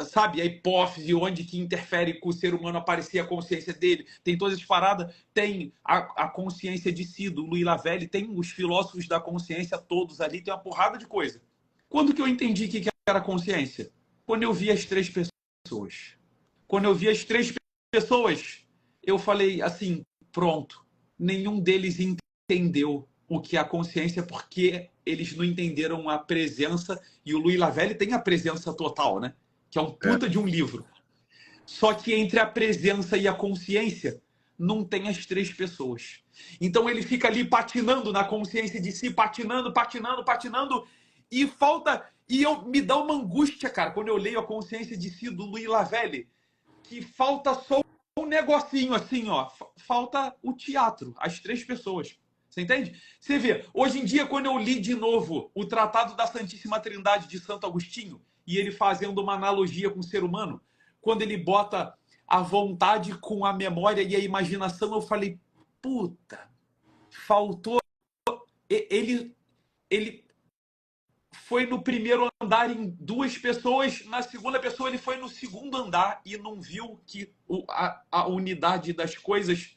sabe? A hipófise, onde que interfere com o ser humano aparecer a consciência dele. Tem todas as paradas. Tem a consciência de si, do Louis Lavelle, tem os filósofos da consciência todos ali, tem uma porrada de coisa. Quando que eu entendi que era consciência? Quando eu vi as 3 pessoas. Quando eu vi as 3 pessoas, eu falei assim, pronto, nenhum deles entendeu o que é a consciência porque eles não entenderam a presença, e o Louis Lavelle tem a presença total, né? Que é um puta de um livro. Só que entre a presença e a consciência não tem as 3 pessoas. Então ele fica ali patinando na consciência de si, patinando, e falta... E me dá uma angústia, cara, quando eu leio a consciência de si do Louis Lavelle, que falta só um negocinho assim, ó. Falta o teatro, as 3 pessoas. Você entende? Você vê, hoje em dia, quando eu li de novo o Tratado da Santíssima Trindade de Santo Agostinho, e ele fazendo uma analogia com o ser humano, quando ele bota a vontade com a memória e a imaginação, eu falei, puta, faltou... Ele foi no primeiro andar em 2 pessoas, na segunda pessoa ele foi no segundo andar e não viu que a unidade das coisas,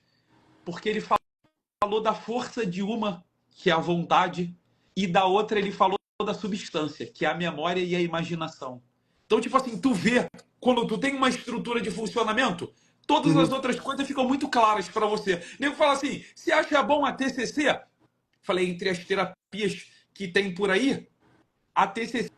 porque ele falou da força de uma, que é a vontade, e da outra ele falou da substância, que é a memória e a imaginação. Então, tipo assim, tu vê, quando tu tem uma estrutura de funcionamento, todas as outras coisas ficam muito claras para você. O nego fala assim, você acha bom a TCC? Falei, entre as terapias que tem por aí, a TCC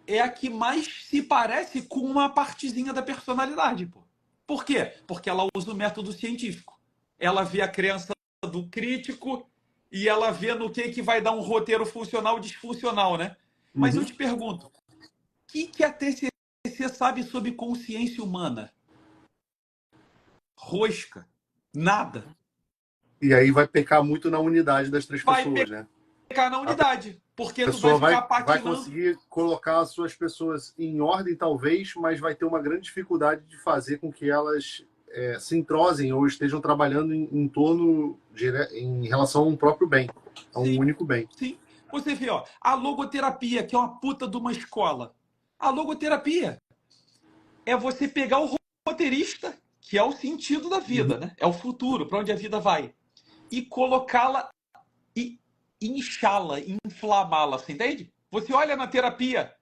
é a que mais se parece com uma partezinha da personalidade, pô. Por quê? Porque ela usa o método científico. Ela vê a crença do crítico e ela vê no que vai dar um roteiro funcional ou disfuncional, né? Mas eu Uhum. te pergunto, o que a TCC sabe sobre consciência humana? Rosca. Nada. E aí vai pecar muito na unidade das três Vai pessoas, né? pegar na A unidade, porque tu vai pessoa ficar vai patinando. conseguir colocar as suas pessoas em ordem, talvez, mas vai ter uma grande dificuldade de fazer com que elas se entrosem ou estejam trabalhando em torno, em relação a um próprio bem, a um Sim, único bem. sim. Você vê, ó, a logoterapia, que é uma puta de uma escola. A logoterapia é você pegar o roteirista, que é o sentido da Uhum. vida, né? É o futuro, para onde a vida vai, e colocá-la e inchá-la, inflamá-la, você entende? Você olha na terapia,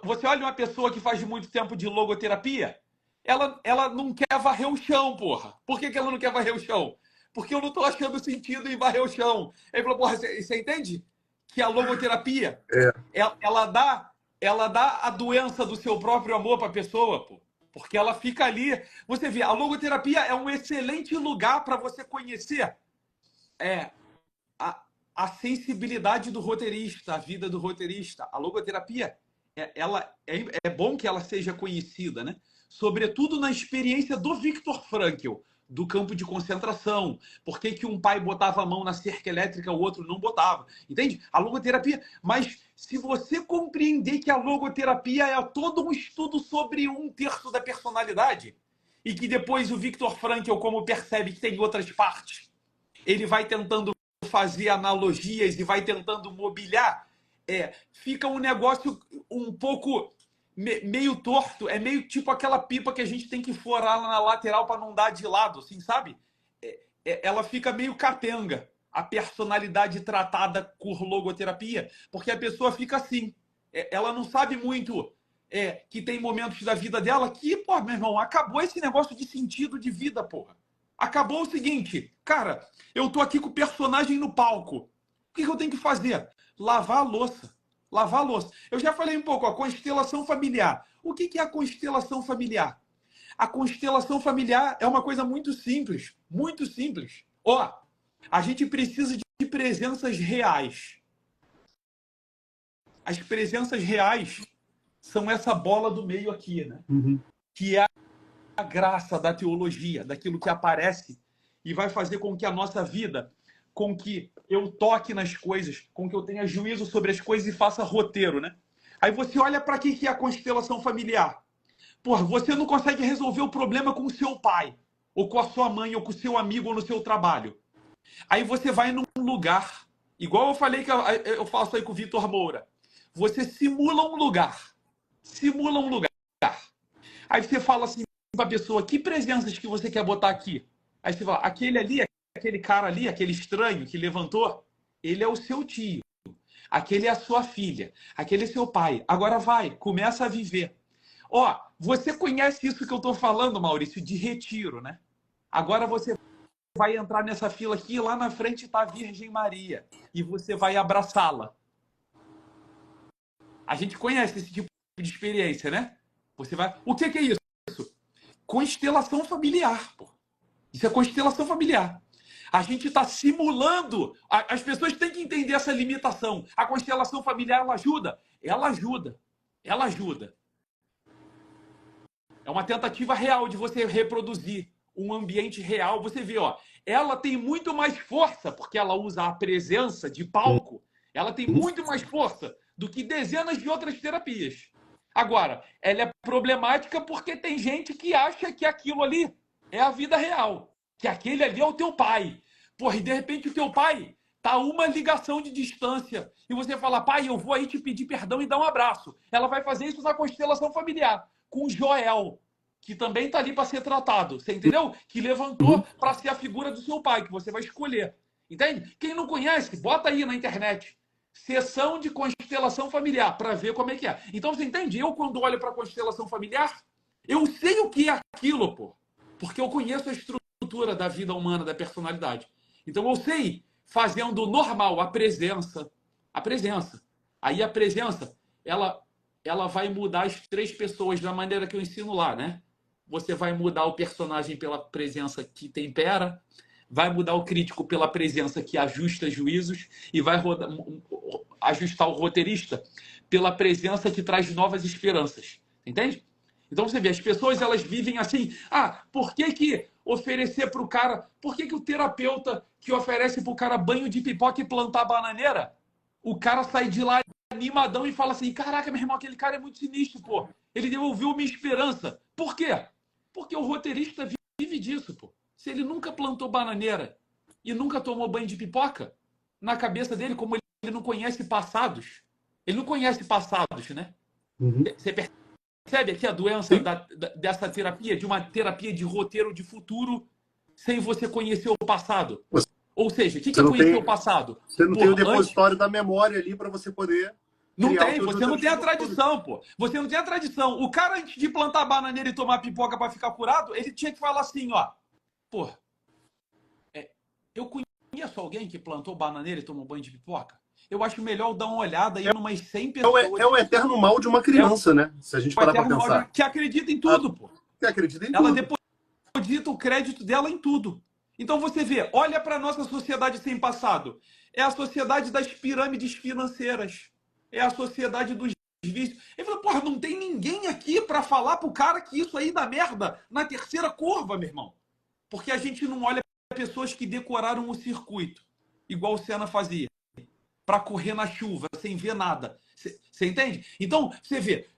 você olha uma pessoa que faz muito tempo de logoterapia, ela não quer varrer o chão, porra. Por que ela não quer varrer o chão? Porque eu não tô achando sentido em varrer o chão. Ele falou, porra, você entende? Que a logoterapia, É, ela dá a doença do seu próprio amor para a pessoa, pô. Porque ela fica ali. Você vê, a logoterapia é um excelente lugar para você conhecer é, a, a sensibilidade do roteirista, a vida do roteirista. A logoterapia, é bom que ela seja conhecida, né? Sobretudo na experiência do Viktor Frankl, do campo de concentração. Por que, que um pai botava a mão na cerca elétrica, o outro não botava? Entende? A logoterapia. Mas se você compreender que a logoterapia é todo um estudo sobre um terço da personalidade, e que depois o Viktor Frankl, como percebe que tem outras partes, ele vai tentando fazer analogias e vai tentando mobiliar, fica um negócio um pouco meio torto, é meio tipo aquela pipa que a gente tem que furar lá na lateral para não dar de lado, assim, sabe? Ela fica meio capenga, a personalidade tratada por logoterapia, porque a pessoa fica assim, ela não sabe muito que tem momentos da vida dela que, pô, meu irmão, acabou esse negócio de sentido de vida, porra. Acabou o seguinte, cara, eu tô aqui com o personagem no palco. O que eu tenho que fazer? Lavar a louça. Lavar a louça. Eu já falei um pouco, a constelação familiar. O que é a constelação familiar? A constelação familiar é uma coisa muito simples. Muito simples. Ó, a gente precisa de presenças reais. As presenças reais são essa bola do meio aqui, né? uhum. Que é a graça da teologia, daquilo que aparece e vai fazer com que a nossa vida, com que eu toque nas coisas, com que eu tenha juízo sobre as coisas e faça roteiro, né? Aí você olha para que é a constelação familiar. Porra, você não consegue resolver o problema com o seu pai, ou com a sua mãe, ou com o seu amigo, ou no seu trabalho. Aí você vai num lugar, igual eu falei que eu faço aí com o Vitor Moura. Você simula um lugar. Simula um lugar. Aí você fala assim para a pessoa, que presenças que você quer botar aqui? Aí você fala, aquele ali, aquele cara ali, aquele estranho que levantou, ele é o seu tio. Aquele é a sua filha. Aquele é seu pai. Agora vai, começa a viver. Ó, você conhece isso que eu estou falando, Maurício, de retiro, né? Agora você vai entrar nessa fila aqui, lá na frente está a Virgem Maria. E você vai abraçá-la. A gente conhece esse tipo de experiência, né? Você vai. O que é isso? Constelação familiar, pô. Isso é constelação familiar. A gente está simulando. As pessoas têm que entender essa limitação. A constelação familiar, ela ajuda? Ela ajuda. Ela ajuda. É uma tentativa real de você reproduzir um ambiente real. Você vê, ó, ela tem muito mais força, porque ela usa a presença de palco. Ela tem muito mais força do que dezenas de outras terapias. Agora, ela é problemática porque tem gente que acha que aquilo ali é a vida real, que aquele ali é o teu pai. Porra, e de repente o teu pai tá a uma ligação de distância e você fala, pai, eu vou aí te pedir perdão e dar um abraço. Ela vai fazer isso na constelação familiar, com Joel, que também tá ali para ser tratado, você entendeu? Que levantou Uhum. para ser a figura do seu pai, que você vai escolher. Entende? Quem não conhece, bota aí na internet. Sessão de constelação familiar, para ver como é que é. Então, você entende? Eu, quando olho para a constelação familiar, eu sei o que é aquilo, pô. Porque eu conheço a estrutura da vida humana, da personalidade. Então, eu sei, fazendo normal, a presença. A presença. Aí, a presença, ela ela vai mudar as 3 pessoas da maneira que eu ensino lá, né? Você vai mudar o personagem pela presença que tempera, vai mudar o crítico pela presença que ajusta juízos e vai ajustar o roteirista pela presença que traz novas esperanças. Entende? Então você vê, as pessoas elas vivem assim, por que oferecer para o cara, por que o terapeuta que oferece para o cara banho de pipoca e plantar bananeira, o cara sai de lá animadão e fala assim, caraca, meu irmão, aquele cara é muito sinistro, pô. Ele devolveu minha esperança. Por quê? Porque o roteirista vive disso, pô. Se ele nunca plantou bananeira e nunca tomou banho de pipoca, na cabeça dele, como ele não conhece passados, ele não conhece passados, né? Uhum. Você percebe aqui a doença dessa terapia, de uma terapia de roteiro de futuro, sem você conhecer o passado? Ou seja, o que é conhecer o passado? Você não tem o depositório da memória ali para você poder Não tem, você não tem a tradição, pô. Você não tem a tradição. O cara, antes de plantar bananeira e tomar pipoca para ficar curado, ele tinha que falar assim, ó. Pô, eu conheço alguém que plantou bananeira e tomou banho de pipoca? Eu acho melhor eu dar uma olhada aí numas 100 pessoas. É o eterno mal de uma criança, né? Se a gente parar para pensar. Que acredita em tudo, pô. Que acredita em Ela tudo. deposita o crédito dela em tudo. Então você vê, olha para a nossa sociedade sem passado. É a sociedade das pirâmides financeiras. É a sociedade dos vícios. Ele falou, porra, não tem ninguém aqui para falar pro cara que isso aí dá merda na terceira curva, meu irmão. Porque a gente não olha para pessoas que decoraram o circuito, igual o Senna fazia, para correr na chuva, sem ver nada. Você entende? Então, você vê,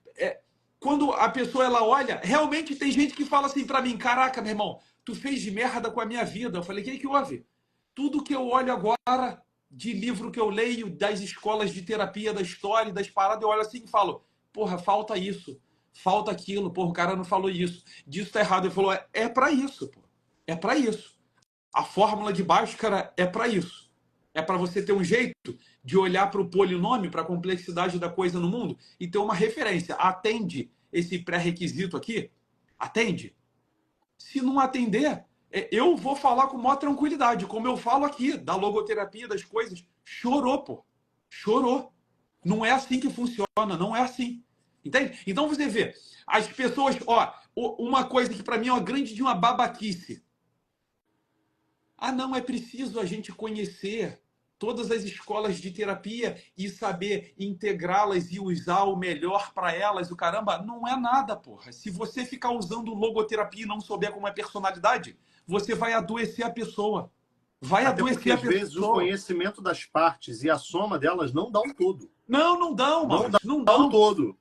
quando a pessoa ela olha, realmente tem gente que fala assim para mim, caraca, meu irmão, tu fez de merda com a minha vida. Eu falei, o que houve? Tudo que eu olho agora, de livro que eu leio, das escolas de terapia, da história, das paradas, eu olho assim e falo, porra, falta isso, falta aquilo, porra, o cara não falou isso, disso tá errado. Ele falou, é para isso, pô. É para isso. A fórmula de Bhaskara é para isso. É para você ter um jeito de olhar para o polinômio, para a complexidade da coisa no mundo e ter uma referência. Atende esse pré-requisito aqui? Atende? Se não atender, eu vou falar com maior tranquilidade, como eu falo aqui, da logoterapia, das coisas. Chorou, pô. Chorou. Não é assim que funciona, não é assim. Entende? Então você vê, as pessoas, uma coisa que para mim é uma grande de uma babaquice. Não, é preciso a gente conhecer todas as escolas de terapia e saber integrá-las e usar o melhor para elas. O caramba, não é nada, porra. Se você ficar usando logoterapia e não souber como é personalidade, você vai adoecer a pessoa. Vai Até adoecer porque, a às vezes, o conhecimento das partes e a soma delas não dá um todo. Não dão, mano. Não dá um todo.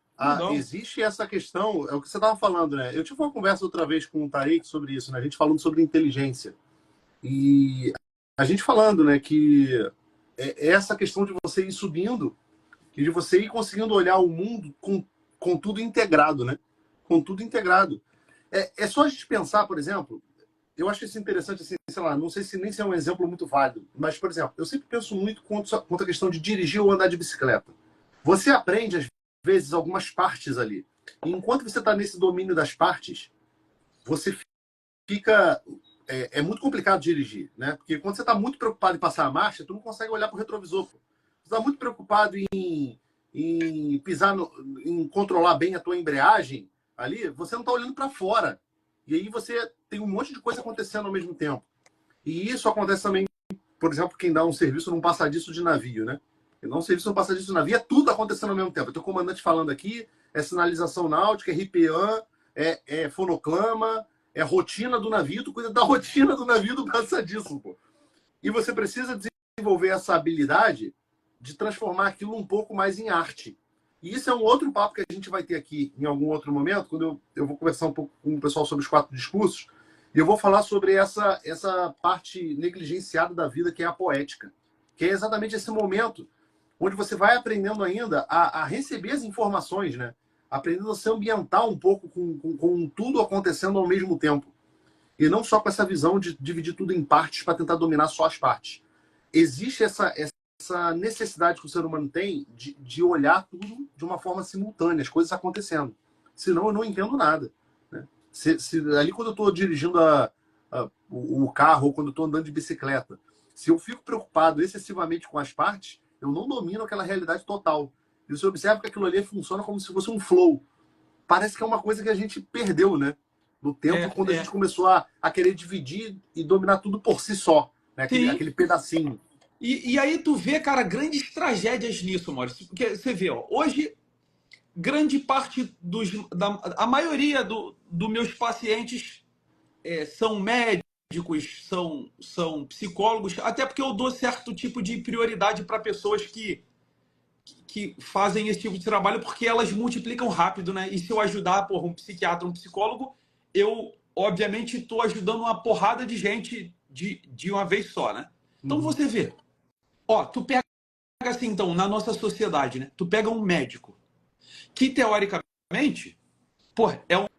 Existe essa questão, é o que você estava falando, né? Eu tive uma conversa outra vez com o Tarik sobre isso, né? A gente falando sobre inteligência. E a gente falando, né, que é essa questão de você ir subindo e de você ir conseguindo olhar o mundo com tudo integrado, né? Com tudo integrado. É só a gente pensar, por exemplo, eu acho isso interessante, assim, sei lá, não sei se nem se é um exemplo muito válido, mas, por exemplo, eu sempre penso muito quanto a questão de dirigir ou andar de bicicleta. Você aprende, às vezes, algumas partes ali. E enquanto você está nesse domínio das partes, você fica... É muito complicado dirigir, né? Porque quando você está muito preocupado em passar a marcha, tu não consegue olhar para o retrovisor. Pô. Você está muito preocupado em pisar, em controlar bem a tua embreagem ali, você não está olhando para fora. E aí você tem um monte de coisa acontecendo ao mesmo tempo. E isso acontece também, por exemplo, quem dá um serviço num passadiço de navio, né? Quem dá um serviço num passadiço de navio, é tudo acontecendo ao mesmo tempo. Tem o comandante falando aqui, é sinalização náutica, é RPAN, é fonoclama, é rotina do navio, tu cuida da rotina do navio do passadiço, pô. E você precisa desenvolver essa habilidade de transformar aquilo um pouco mais em arte. E isso é um outro papo que a gente vai ter aqui em algum outro momento, quando eu vou conversar um pouco com o pessoal sobre os 4 discursos, e eu vou falar sobre essa parte negligenciada da vida, que é a poética. Que é exatamente esse momento onde você vai aprendendo ainda a receber as informações, né? Aprendendo a se ambientar um pouco com tudo acontecendo ao mesmo tempo. E não só com essa visão de dividir tudo em partes para tentar dominar só as partes. Existe essa necessidade que o ser humano tem de olhar tudo de uma forma simultânea, as coisas acontecendo. Senão eu não entendo nada. Né? Ali quando eu estou dirigindo o carro ou quando eu estou andando de bicicleta, se eu fico preocupado excessivamente com as partes, eu não domino aquela realidade total. e você observa que aquilo ali funciona como se fosse um flow. Parece que é uma coisa que a gente perdeu, né? No tempo, quando a gente começou a querer dividir e dominar tudo por si só, né? Sim. Aquele pedacinho. E aí tu vê, cara, grandes tragédias nisso, Maurício. Porque você vê, ó, hoje, grande parte a maioria dos meus pacientes são médicos, são psicólogos, até porque eu dou certo tipo de prioridade para pessoas que fazem esse tipo de trabalho, porque elas multiplicam rápido, né? E se eu ajudar, porra, um psiquiatra, um psicólogo, eu, obviamente, estou ajudando uma porrada de gente de uma vez só, né? Então você vê, ó, tu pega assim, então, na nossa sociedade, né? Tu pega um médico, que teoricamente, pô, é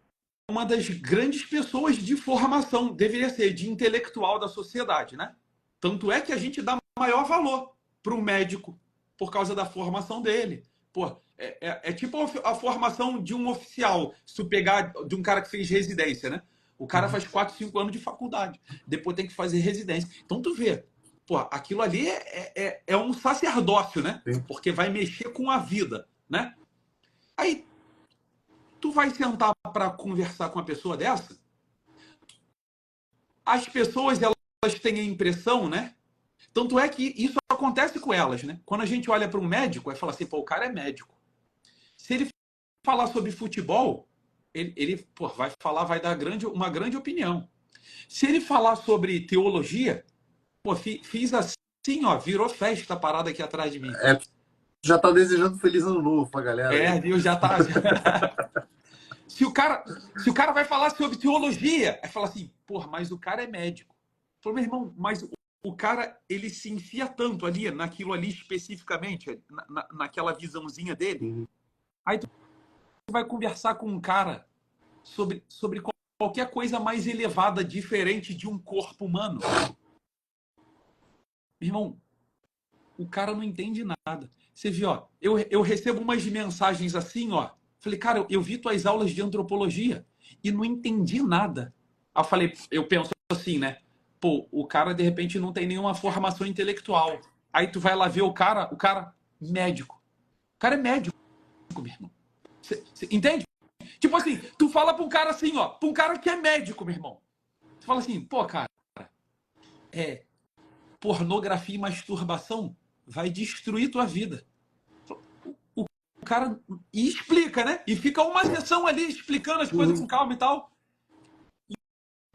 uma das grandes pessoas de formação, deveria ser, de intelectual da sociedade, né? Tanto é que a gente dá maior valor para um médico por causa da formação dele. Pô, é tipo a formação de um oficial, se tu pegar de um cara que fez residência, né? O cara faz 4, 5 anos de faculdade, depois tem que fazer residência. Então tu vê, pô, aquilo ali é um sacerdócio, né? Sim. Porque vai mexer com a vida, né? Aí tu vai sentar para conversar com uma pessoa dessa, as pessoas elas têm a impressão, né? Tanto é que isso acontece com elas, né? Quando a gente olha para um médico, fala assim, pô, o cara é médico. Se ele falar sobre futebol, ele pô, vai falar, vai dar uma grande opinião. Se ele falar sobre teologia, pô, fiz assim, ó, virou festa a parada aqui atrás de mim. Já tá desejando feliz ano novo pra galera. Viu? Já tá. Se o cara vai falar sobre teologia, aí fala assim, porra, mas o cara é médico. Falei, meu irmão, mas o cara, ele se enfia tanto ali, naquilo ali especificamente, naquela visãozinha dele. Aí tu vai conversar com um cara sobre qualquer coisa mais elevada, diferente de um corpo humano. Meu irmão, o cara não entende nada. Você viu, ó, eu recebo umas mensagens assim, ó. Falei, cara, eu vi tuas aulas de antropologia e não entendi nada. Aí eu penso assim, né? Pô, o cara de repente não tem nenhuma formação intelectual. Aí tu vai lá ver o cara médico. O cara é médico, meu irmão. Cê entende? Tipo assim, tu fala pra um cara assim, ó, pra um cara que é médico, meu irmão. Tu fala assim, pô, cara, pornografia e masturbação vai destruir tua vida. O cara e explica, né? E fica uma sessão ali explicando as coisas com calma e tal.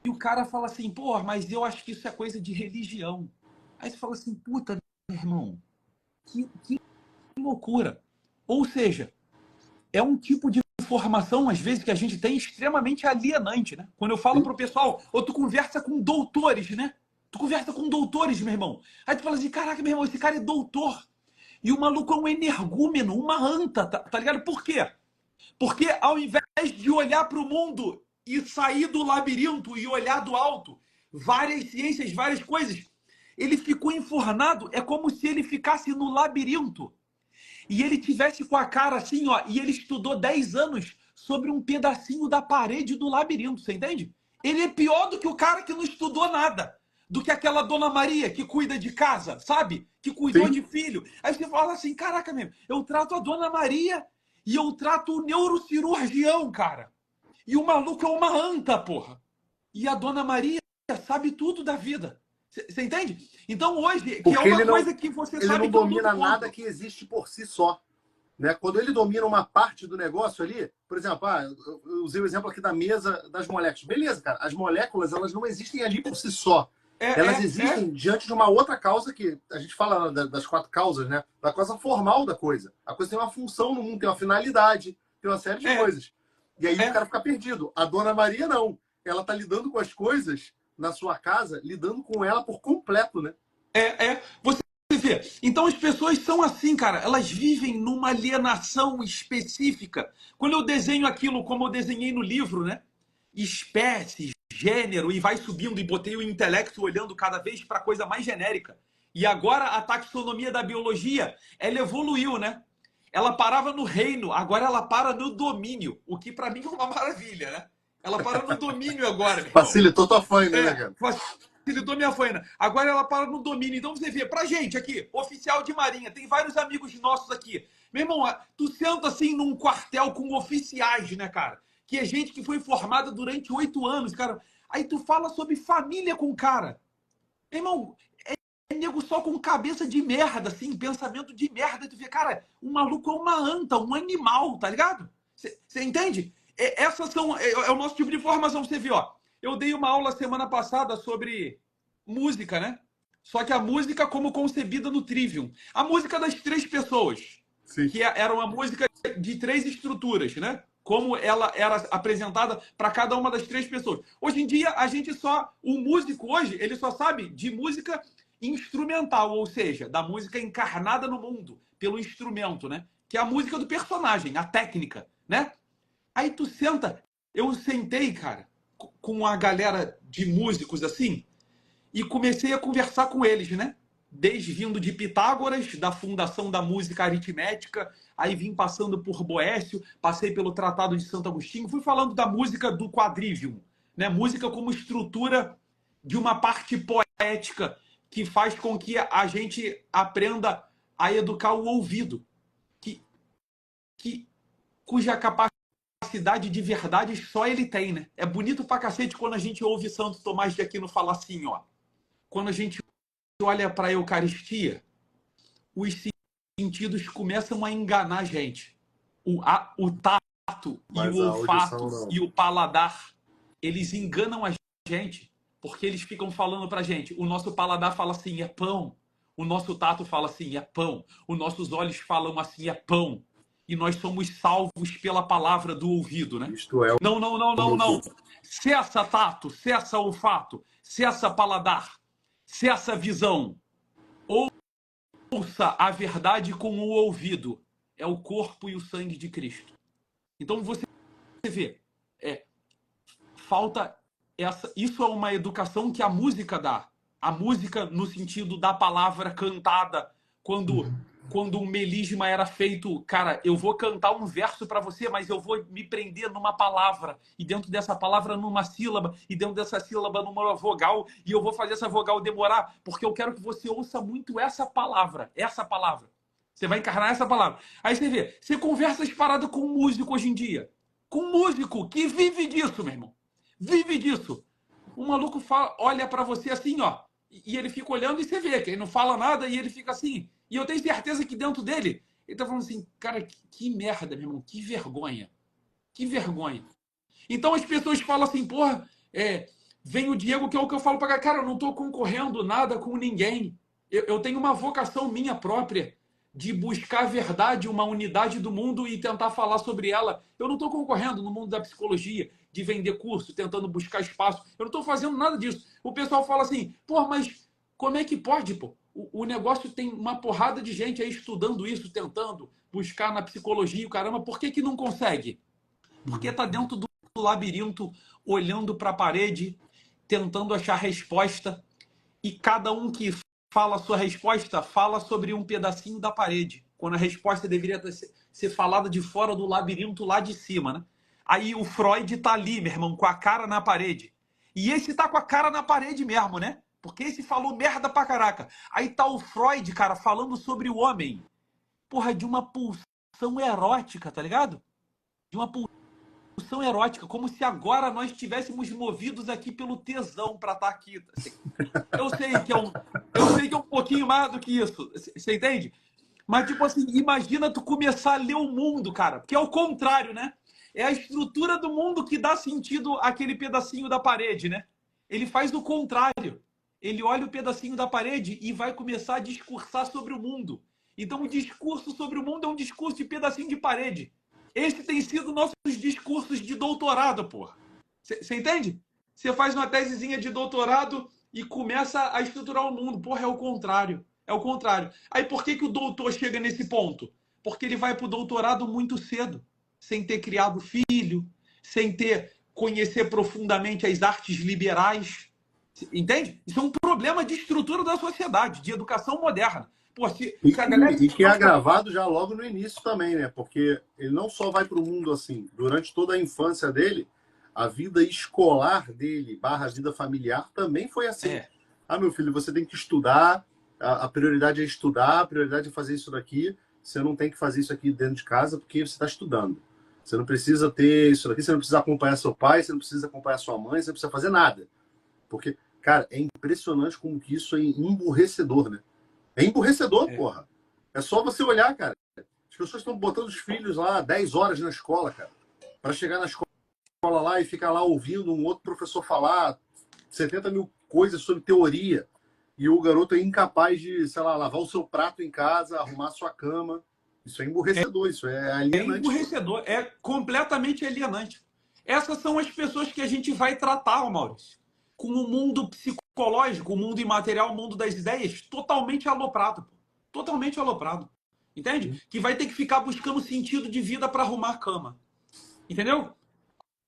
E o cara fala assim, pô, mas eu acho que isso é coisa de religião. Aí você fala assim, puta, meu irmão, que loucura. Ou seja, é um tipo de formação, às vezes, que a gente tem extremamente alienante, né? Quando eu falo pro pessoal, ou tu conversa com doutores, né? Tu conversa com doutores, meu irmão. Aí tu fala assim, caraca, meu irmão, esse cara é doutor. E o maluco é um energúmeno, uma anta, tá ligado? Por quê? Porque ao invés de olhar para o mundo e sair do labirinto e olhar do alto, várias ciências, várias coisas, ele ficou enfornado, é como se ele ficasse no labirinto. E ele tivesse com a cara assim, ó, e ele estudou 10 anos sobre um pedacinho da parede do labirinto, você entende? Ele é pior do que o cara que não estudou nada. Do que aquela Dona Maria que cuida de casa, sabe? Que cuidou Sim. de filho. Aí você fala assim, caraca, mesmo, eu trato a Dona Maria e eu trato o neurocirurgião, cara. E o maluco é uma anta, porra. E a Dona Maria sabe tudo da vida. Você entende? Então hoje, que é Porque uma coisa que você ele sabe não que eu luto domina nada contra. que existe por si só. Né? Quando ele domina uma parte do negócio ali, por exemplo, eu usei o exemplo aqui da mesa das moléculas. Beleza, cara, as moléculas elas não existem ali por si só. Elas existem diante de uma outra causa que a gente fala das 4 causas, né? Da causa formal da coisa. A coisa tem uma função no mundo, tem uma finalidade, tem uma série de coisas. E aí o cara fica perdido. A Dona Maria não. Ela tá lidando com as coisas na sua casa, lidando com ela por completo, né? Você vê. Então as pessoas são assim, cara. Elas vivem numa alienação específica. Quando eu desenho aquilo como eu desenhei no livro, né? Espécies, gênero, e vai subindo, e botei o intelecto olhando cada vez para coisa mais genérica. E agora a taxonomia da biologia, ela evoluiu, né? Ela parava no reino, agora ela para no domínio, o que para mim é uma maravilha, né? Ela para no domínio agora, meu irmão. Facilitou tua faina, né, cara? Facilitou minha faina. Agora ela para no domínio. Então você vê, pra gente aqui, oficial de marinha, tem vários amigos nossos aqui Meu irmão, tu senta assim num quartel com oficiais, né, cara? Que é gente que foi formada durante 8 anos, cara. Aí tu fala sobre família com o cara. Meu irmão, é nego só com cabeça de merda, assim, pensamento de merda. E tu vê, cara, o maluco é uma anta, um animal, tá ligado? Você entende? Essas são. É o nosso tipo de formação. Você viu, ó. Eu dei uma aula semana passada sobre música, né? Só que a música como concebida no Trivium. A música das três pessoas. Sim. Que era uma música de três estruturas, né? Como ela era apresentada para cada uma das três pessoas. Hoje em dia, a gente só. O músico hoje, ele só sabe de música instrumental, ou seja, da música encarnada no mundo, pelo instrumento, né? Que é a música do personagem, a técnica, né? Aí tu senta, eu sentei, cara, com a galera de músicos assim, e comecei a conversar com eles, né? Desde vindo de Pitágoras, da fundação da música aritmética, aí vim passando por Boécio, passei pelo Tratado de Santo Agostinho, fui falando da música do quadrivium, né? Música como estrutura de uma parte poética que faz com que a gente aprenda a educar o ouvido, que, que cuja capacidade de verdade só ele tem, né? É bonito pra cacete quando a gente ouve Santo Tomás de Aquino falar assim, ó. Quando a gente olha para a Eucaristia, os sentidos começam a enganar a gente. O tato e o Mas a audição olfato não. e o paladar, eles enganam a gente, porque eles ficam falando pra gente. O nosso paladar fala assim, é pão. O nosso tato fala assim, é pão. Os nossos olhos falam assim, é pão. E nós somos salvos pela palavra do ouvido, né? Isto é Não, não, não, o não, não. motor. Cessa tato, cessa olfato, cessa paladar, cessa visão. Ouça a verdade com o ouvido. É o corpo e o sangue de Cristo. Então você vê, é, falta essa. Isso é uma educação que a música dá. A música no sentido da palavra cantada, quando um melisma era feito, cara, eu vou cantar um verso para você, mas eu vou me prender numa palavra, e dentro dessa palavra numa sílaba, e dentro dessa sílaba numa vogal, e eu vou fazer essa vogal demorar, porque eu quero que você ouça muito essa palavra, essa palavra. Você vai encarnar essa palavra. Aí você vê, você conversa as paradas com um músico hoje em dia, com um músico que vive disso, meu irmão. Vive disso. O maluco fala, olha para você assim, ó, e ele fica olhando e você vê que ele não fala nada e ele fica assim. E eu tenho certeza que dentro dele, ele tá falando assim, cara, que merda, meu irmão, que vergonha. Que vergonha. Então as pessoas falam assim, porra, vem o Diego, que é o que eu falo para cara, eu não tô concorrendo nada com ninguém. Eu tenho uma vocação minha própria de buscar a verdade, uma unidade do mundo e tentar falar sobre ela. Eu não estou concorrendo no mundo da psicologia, de vender curso, tentando buscar espaço. Eu não estou fazendo nada disso. O pessoal fala assim, pô, mas como é que pode, pô? O negócio tem uma porrada de gente aí estudando isso, tentando buscar na psicologia, o caramba, por que que não consegue? Porque está dentro do labirinto, olhando para a parede, tentando achar resposta, e cada um que fala a sua resposta fala sobre um pedacinho da parede, quando a resposta deveria ser falada de fora do labirinto lá de cima, né? Aí o Freud tá ali, meu irmão, com a cara na parede. E esse tá com a cara na parede mesmo, né? Porque esse falou merda pra caraca. Aí tá o Freud, cara, falando sobre o homem. Porra, de uma pulsão erótica, tá ligado? De uma pulsão erótica, como se agora nós estivéssemos movidos aqui pelo tesão pra estar aqui. Assim. Eu sei que é um pouquinho mais do que isso. Você entende? Mas, tipo assim, imagina tu começar a ler o mundo, cara. Porque é o contrário, né? É a estrutura do mundo que dá sentido àquele pedacinho da parede, né? Ele faz o contrário. Ele olha o pedacinho da parede e vai começar a discursar sobre o mundo. Então, o discurso sobre o mundo é um discurso de pedacinho de parede. Esse tem sido nossos discursos de doutorado, porra. Você entende? Você faz uma tesezinha de doutorado e começa a estruturar o mundo. Porra, é o contrário. É o contrário. Aí por que que o doutor chega nesse ponto? Porque ele vai para o doutorado muito cedo, sem ter criado filho, sem ter conhecer profundamente as artes liberais. Entende? Isso é um problema de estrutura da sociedade, de educação moderna. Pô, E se a galera que é agravado já logo no início também, né? Porque ele não só vai para o mundo assim, durante toda a infância dele, a vida escolar dele, barra vida familiar, também foi assim. é, Ah, meu filho, você tem que estudar, a prioridade é estudar, a prioridade é fazer isso daqui. você não tem que fazer isso aqui dentro de casa porque você está estudando. Você não precisa ter isso aqui, você não precisa acompanhar seu pai, você não precisa acompanhar sua mãe, você não precisa fazer nada. Porque, cara, é impressionante como que isso é emburrecedor, né? É emburrecedor, porra. É só você olhar, cara. As pessoas estão botando os filhos lá 10 horas na escola, cara. Para chegar na escola lá e ficar lá ouvindo um outro professor falar 70 mil coisas sobre teoria. E o garoto é incapaz de, sei lá, lavar o seu prato em casa, arrumar a sua cama. Isso é emburrecedor, isso é É alienante. emburrecedor, é completamente alienante. Essas são as pessoas que a gente vai tratar, Maurício, com o mundo psicológico, o mundo imaterial, o mundo das ideias, totalmente aloprado. Pô. Totalmente aloprado. Entende? Que vai ter que ficar buscando sentido de vida para arrumar a cama. Entendeu?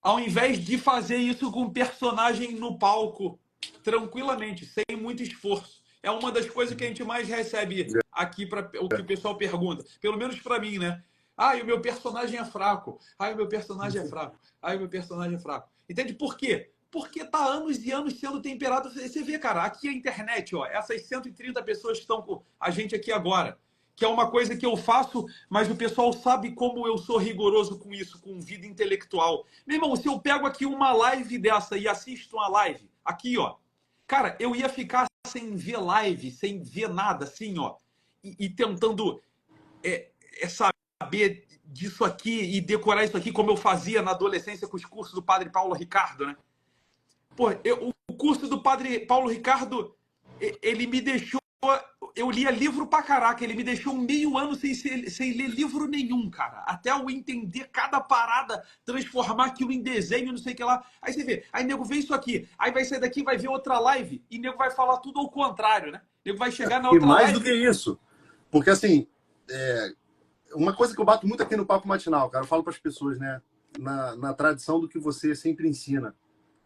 Ao invés de fazer isso com um personagem no palco, tranquilamente, sem muito esforço. É uma das coisas que a gente mais recebe aqui, para o que o pessoal pergunta. Pelo menos para mim, né? Ah, o meu personagem é fraco. Ah, o meu personagem é fraco. Ah, o meu personagem é fraco. Entende por quê? Porque tá anos e anos sendo temperado. Você vê, cara, aqui a internet, ó, essas 130 pessoas que estão com a gente aqui agora, que é uma coisa que eu faço, mas o pessoal sabe como eu sou rigoroso com isso, com vida intelectual. Meu irmão, se eu pego aqui uma live dessa e assisto uma live, aqui, ó, cara, eu ia ficar sem ver live, sem ver nada, assim, ó, e tentando saber disso aqui e decorar isso aqui, como eu fazia na adolescência com os cursos do Padre Paulo Ricardo, né? Pô, o curso do Padre Paulo Ricardo, ele me deixou. Eu lia livro pra caraca, ele me deixou meio ano sem ler livro nenhum, cara. Até eu entender cada parada, transformar aquilo em desenho, não sei o que lá. Aí você vê, aí nego vê isso aqui, aí vai sair daqui, vai ver outra live, e nego vai falar tudo ao contrário, né? Nego vai chegar na E outra mais live. do que isso, porque assim, uma coisa que eu bato muito aqui no Papo Matinal, cara, eu falo para as pessoas, né, na tradição do que você sempre ensina,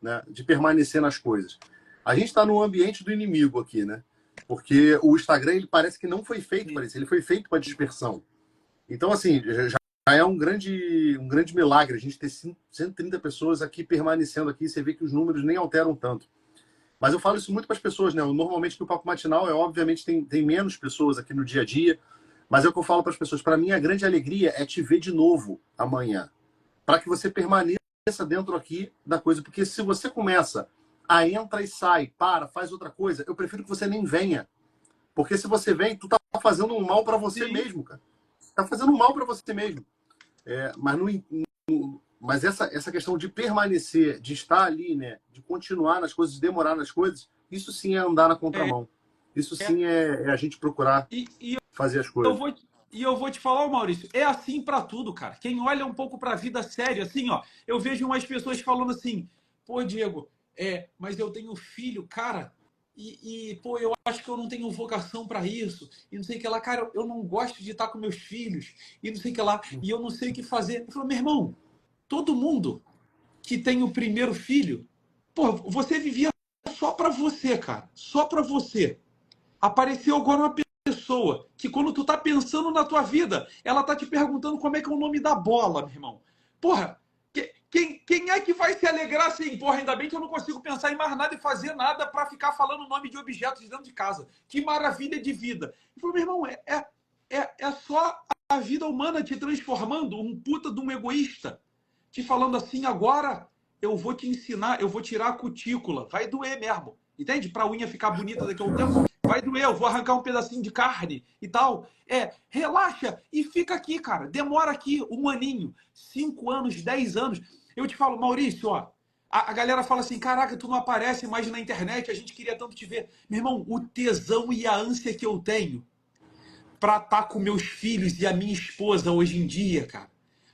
né, de permanecer nas coisas. A gente está no ambiente do inimigo aqui, né? Porque o Instagram, ele parece que não foi feito para isso, ele foi feito para dispersão. Então, assim, já é um grande milagre a gente ter 130 pessoas aqui permanecendo aqui, você vê que os números nem alteram tanto. Mas eu falo isso muito para as pessoas, né? Normalmente que o Papo Matinal obviamente tem menos pessoas aqui no dia a dia, mas é o que eu falo para as pessoas. Para mim, a grande alegria é te ver de novo amanhã, para que você permaneça dentro aqui da coisa. Porque se você começa a entra e sai, faz outra coisa, eu prefiro que você nem venha. Porque se você vem, tu tá fazendo um mal para você mesmo, cara. Tá fazendo um mal para você mesmo. Mas essa questão de permanecer, de estar ali, né, de continuar nas coisas, de demorar nas coisas, isso sim é andar na contramão. Isso sim é a gente procurar fazer as coisas. Eu vou te falar, Maurício, é assim para tudo, cara. Quem olha um pouco para a vida séria, assim, ó, eu vejo umas pessoas falando assim, pô, Diego, mas eu tenho filho, cara, pô, eu acho que eu não tenho vocação para isso, e não sei o que lá, cara, eu não gosto de estar com meus filhos, e não sei o que lá, e eu não sei o que fazer. Eu falo, meu irmão, todo mundo que tem o primeiro filho, pô, você vivia só para você, cara, só para você. Apareceu agora uma pessoa que quando tu tá pensando na tua vida, ela tá te perguntando como é que é o nome da bola, meu irmão. Porra, quem é que vai se alegrar assim? Porra, ainda bem que eu não consigo pensar em mais nada e fazer nada para ficar falando o nome de objetos dentro de casa. Que maravilha de vida. Eu falei, meu irmão, é só a vida humana te transformando um puta de um egoísta. Te falando assim, agora eu vou te ensinar, eu vou tirar a cutícula. Vai doer mesmo. Entende? Pra unha ficar bonita daqui a um tempo, vai doer, eu vou arrancar um pedacinho de carne e tal. Relaxa e fica aqui, cara. Demora aqui um aninho, 5 anos, 10 anos. Eu te falo, Maurício, ó, a galera fala assim, caraca, tu não aparece mais na internet, a gente queria tanto te ver. Meu irmão, o tesão e a ânsia que eu tenho pra estar com meus filhos e a minha esposa hoje em dia, cara,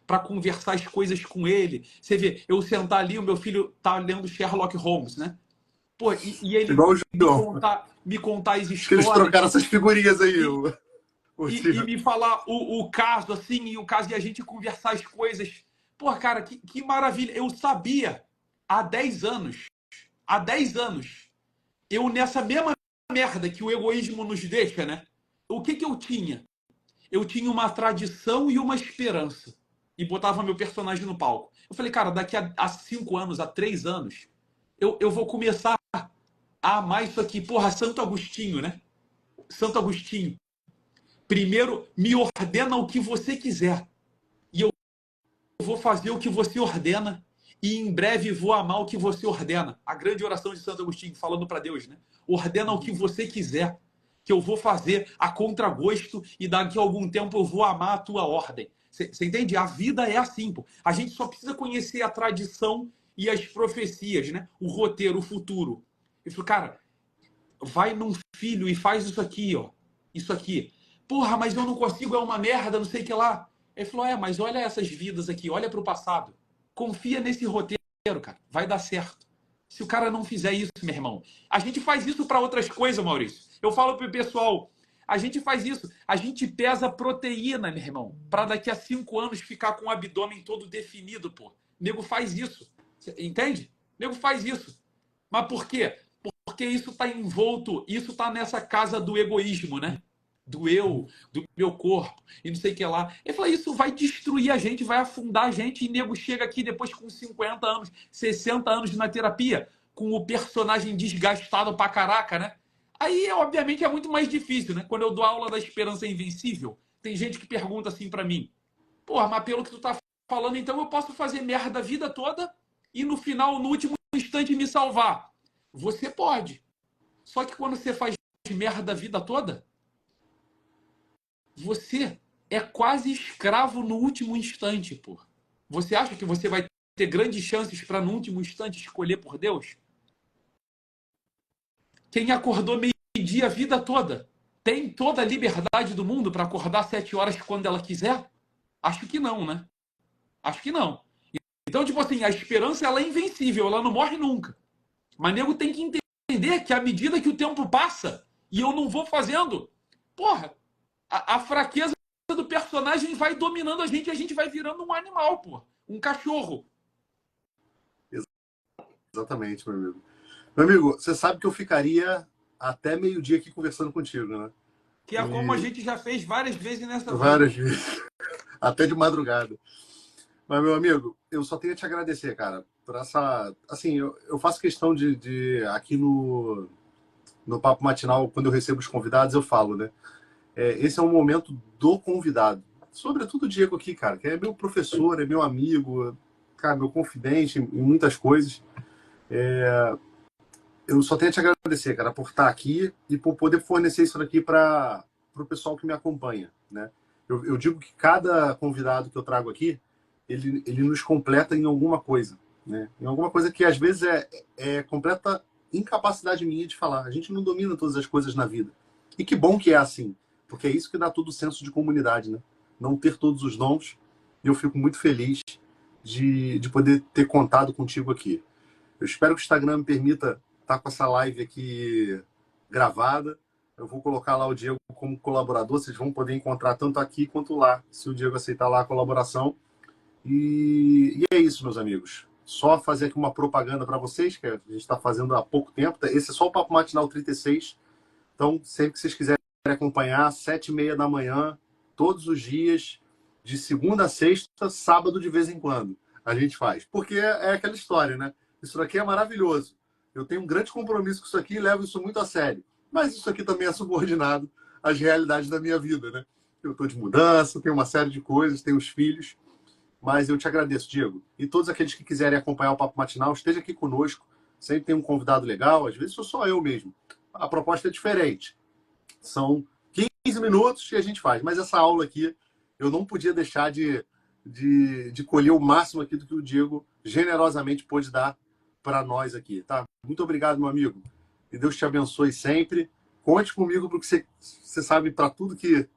para conversar as coisas com ele. Você vê, eu sentar ali, o meu filho tá lendo Sherlock Holmes, né? Pô, e ele Igual o João. me contar as Acho que eles histórias trocaram essas figurinhas aí. e me falar o caso, assim, e o caso de a gente conversar as coisas. Pô, cara, que maravilha. Eu sabia há 10 anos, eu nessa mesma merda que o egoísmo nos deixa, né? O que eu tinha? Eu tinha uma tradição e uma esperança. E botava meu personagem no palco. Eu falei, cara, daqui a 5 anos, a 3 anos, eu vou começar a amar isso aqui. Porra, Santo Agostinho, né? Santo Agostinho. Primeiro, me ordena o que você quiser. E eu vou fazer o que você ordena. E em breve vou amar o que você ordena. A grande oração de Santo Agostinho, falando para Deus, né? Ordena o que você quiser, que eu vou fazer a contragosto e daqui a algum tempo eu vou amar a tua ordem. Você entende? A vida é assim, pô. A gente só precisa conhecer a tradição e as profecias, né? O roteiro, o futuro. Eu falo, cara, vai num filho e faz isso aqui, ó. Isso aqui. Porra, mas eu não consigo, é uma merda, não sei o que lá. Ele falou, mas olha essas vidas aqui, olha para o passado. Confia nesse roteiro, cara. Vai dar certo. Se o cara não fizer isso, meu irmão. A gente faz isso para outras coisas, Maurício. Eu falo pro pessoal, a gente faz isso. A gente pesa proteína, meu irmão, para daqui a 5 anos ficar com o abdômen todo definido, pô. O nego faz isso. Entende? O nego faz isso. Mas por quê? Porque isso está envolto, isso está nessa casa do egoísmo, né? Do eu, do meu corpo, e não sei o que lá. Ele falou, isso vai destruir a gente, vai afundar a gente, e nego chega aqui depois com 50 anos, 60 anos na terapia, com o personagem desgastado pra caraca, né? Aí, obviamente, é muito mais difícil, né? Quando eu dou aula da esperança invencível, tem gente que pergunta assim para mim, porra, mas pelo que tu tá falando, então eu posso fazer merda a vida toda e no final, no último instante, me salvar. Você pode. Só que quando você faz merda a vida toda, você é quase escravo no último instante, pô. Você acha que você vai ter grandes chances para no último instante escolher por Deus? Quem acordou meio-dia a vida toda tem toda a liberdade do mundo para acordar 7 horas quando ela quiser? Acho que não, né? Acho que não. Então, tipo assim, a esperança ela é invencível, ela não morre nunca. Mas nego tem que entender que à medida que o tempo passa e eu não vou fazendo, porra, a fraqueza do personagem vai dominando a gente e a gente vai virando um animal, porra. Um cachorro. Exatamente, meu amigo. Meu amigo, você sabe que eu ficaria até meio-dia aqui conversando contigo, né? Que é como a E gente já fez várias vezes nessa vida. várias vezes, até de madrugada. Mas, meu amigo, eu só tenho a te agradecer, cara, por essa. Assim, eu faço questão de aqui no Papo Matinal, quando eu recebo os convidados, eu falo, né? Esse é um momento do convidado. Sobretudo o Diego aqui, cara, que é meu professor, é meu amigo, cara, meu confidente em muitas coisas. Eu só tenho a te agradecer, cara, por estar aqui e por poder fornecer isso daqui para o pessoal que me acompanha, né? Eu digo que cada convidado que eu trago aqui, ele nos completa em alguma coisa, né? Em alguma coisa que às vezes é completa incapacidade minha de falar. A gente não domina todas as coisas na vida. E que bom que é assim, porque é isso que dá todo o senso de comunidade, né? Não ter todos os dons. E eu fico muito feliz de poder ter contado contigo aqui. Eu espero que o Instagram me permita estar com essa live aqui gravada. Eu vou colocar lá o Diego como colaborador. Vocês vão poder encontrar tanto aqui quanto lá, se o Diego aceitar lá a colaboração. E é isso, meus amigos. Só fazer aqui uma propaganda para vocês, que a gente está fazendo há pouco tempo. Esse é só o Papo Matinal 36. Então, sempre que vocês quiserem acompanhar, 7h30 da manhã, todos os dias, de segunda a sexta, sábado de vez em quando, a gente faz. Porque é aquela história, né? Isso daqui é maravilhoso. Eu tenho um grande compromisso com isso aqui e levo isso muito a sério. Mas isso aqui também é subordinado às realidades da minha vida, né? Eu estou de mudança, tenho uma série de coisas, tenho os filhos. Mas eu te agradeço, Diego. E todos aqueles que quiserem acompanhar o Papo Matinal, esteja aqui conosco. Sempre tem um convidado legal, às vezes sou só eu mesmo. A proposta é diferente. São 15 minutos que a gente faz. Mas essa aula aqui, eu não podia deixar de colher o máximo aqui do que o Diego generosamente pôde dar para nós aqui, tá? Muito obrigado, meu amigo. E Deus te abençoe sempre. Conte comigo porque você sabe para tudo que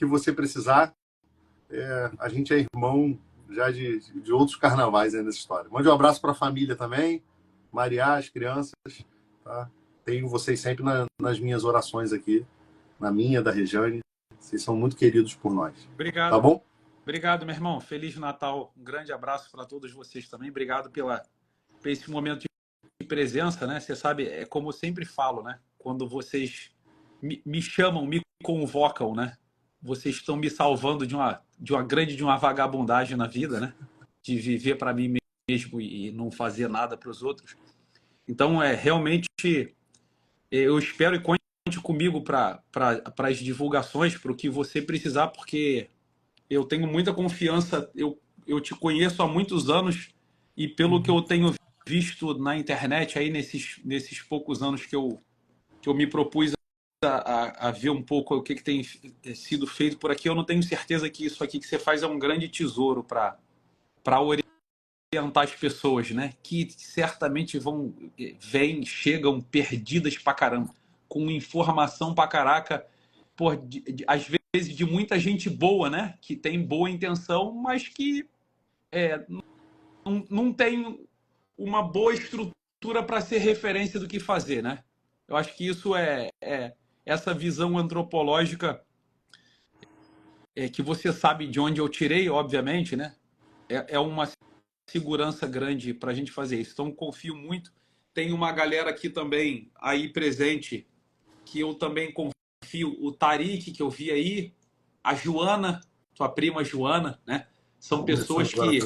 você precisar. A gente é irmão já de outros carnavais aí nessa história. Mande um abraço para a família também, Maria, as crianças. Tá? Tenho vocês sempre nas minhas orações aqui, na minha, da Rejane. Vocês são muito queridos por nós. Obrigado. Tá bom? Obrigado, meu irmão. Feliz Natal. Um grande abraço para todos vocês também. Obrigado por esse momento de presença, né? Você sabe, é como eu sempre falo, né? Quando vocês me chamam, me convocam, né? Vocês estão me salvando de uma vagabundagem na vida, né? De viver para mim mesmo e não fazer nada para os outros. Então, realmente, eu espero e conto comigo para as divulgações, para o que você precisar, porque eu tenho muita confiança. Eu te conheço há muitos anos e pelo que eu tenho visto na internet aí nesses poucos anos que eu me propus a ver um pouco o que tem sido feito por aqui, eu não tenho certeza que isso aqui que você faz é um grande tesouro para orientar as pessoas, né? Que certamente chegam perdidas pra caramba, com informação pra caraca, às vezes de muita gente boa, né? Que tem boa intenção, mas que não tem uma boa estrutura para ser referência do que fazer, né? Eu acho que isso é essa visão antropológica que você sabe de onde eu tirei, obviamente, né? É uma segurança grande para a gente fazer isso. Então, confio muito. Tem uma galera aqui também, aí presente, que eu também confio. O Tarik, que eu vi aí, a Joana, tua prima Joana, né? São pessoas que...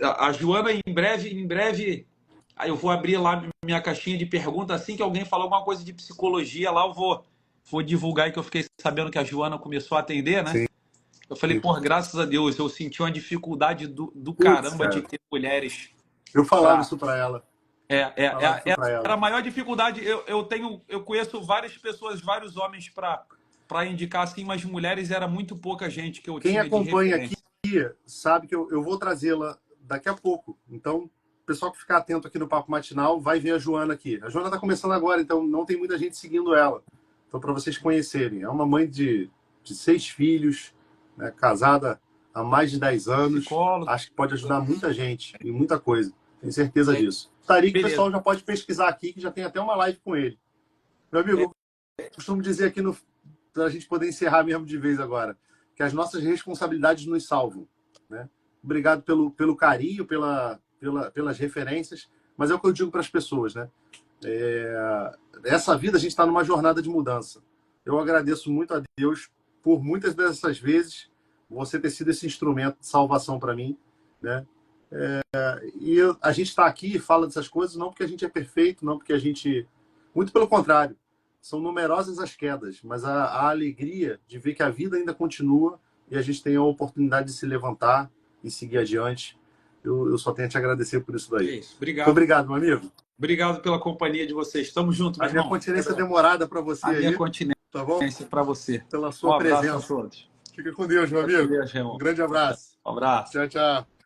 A Joana, em breve, aí eu vou abrir lá minha caixinha de perguntas. Assim que alguém falar alguma coisa de psicologia lá, eu vou divulgar aí, que eu fiquei sabendo que a Joana começou a atender, né? Sim. Eu falei, por graças a Deus, eu senti uma dificuldade do Putz, caramba cara, de ter mulheres. eu falava isso para ela. Falava isso para Era a ela. maior dificuldade. Eu conheço várias pessoas, vários homens para indicar assim, mas mulheres era muito pouca gente que eu Quem tinha de acompanha aqui referência. sabe que eu vou trazê-la daqui a pouco. Então, o pessoal que ficar atento aqui no Papo Matinal vai ver a Joana aqui. A Joana está começando agora, então não tem muita gente seguindo ela. Então, para vocês conhecerem, é uma mãe de 6 filhos, né, casada há mais de 10 anos. Psicólogo. Acho que pode ajudar muita gente em muita coisa. Tenho certeza disso. Tarik, o pessoal já pode pesquisar aqui, que já tem até uma live com ele. Meu amigo, eu costumo dizer aqui, para a gente poder encerrar mesmo de vez agora, que as nossas responsabilidades nos salvam, né? Obrigado pelo carinho, pelas referências, mas é o que eu digo para as pessoas, né? Essa vida a gente está numa jornada de mudança. Eu agradeço muito a Deus por muitas dessas vezes você ter sido esse instrumento de salvação para mim, né? E a gente está aqui e fala dessas coisas não porque a gente é perfeito, não porque a gente... Muito pelo contrário. São numerosas as quedas, mas a alegria de ver que a vida ainda continua e a gente tem a oportunidade de se levantar e seguir adiante. Eu só tenho a te agradecer por isso daí. É isso. Obrigado. Muito obrigado, meu amigo. Obrigado pela companhia de vocês. Estamos juntos, meu irmão. A minha continência demorada para você aí. Minha continência tá bom? para você. Pela sua abraço presença. a todos. Fica com Deus, meu amigo. Deus, um grande abraço. Um abraço. Tchau, tchau.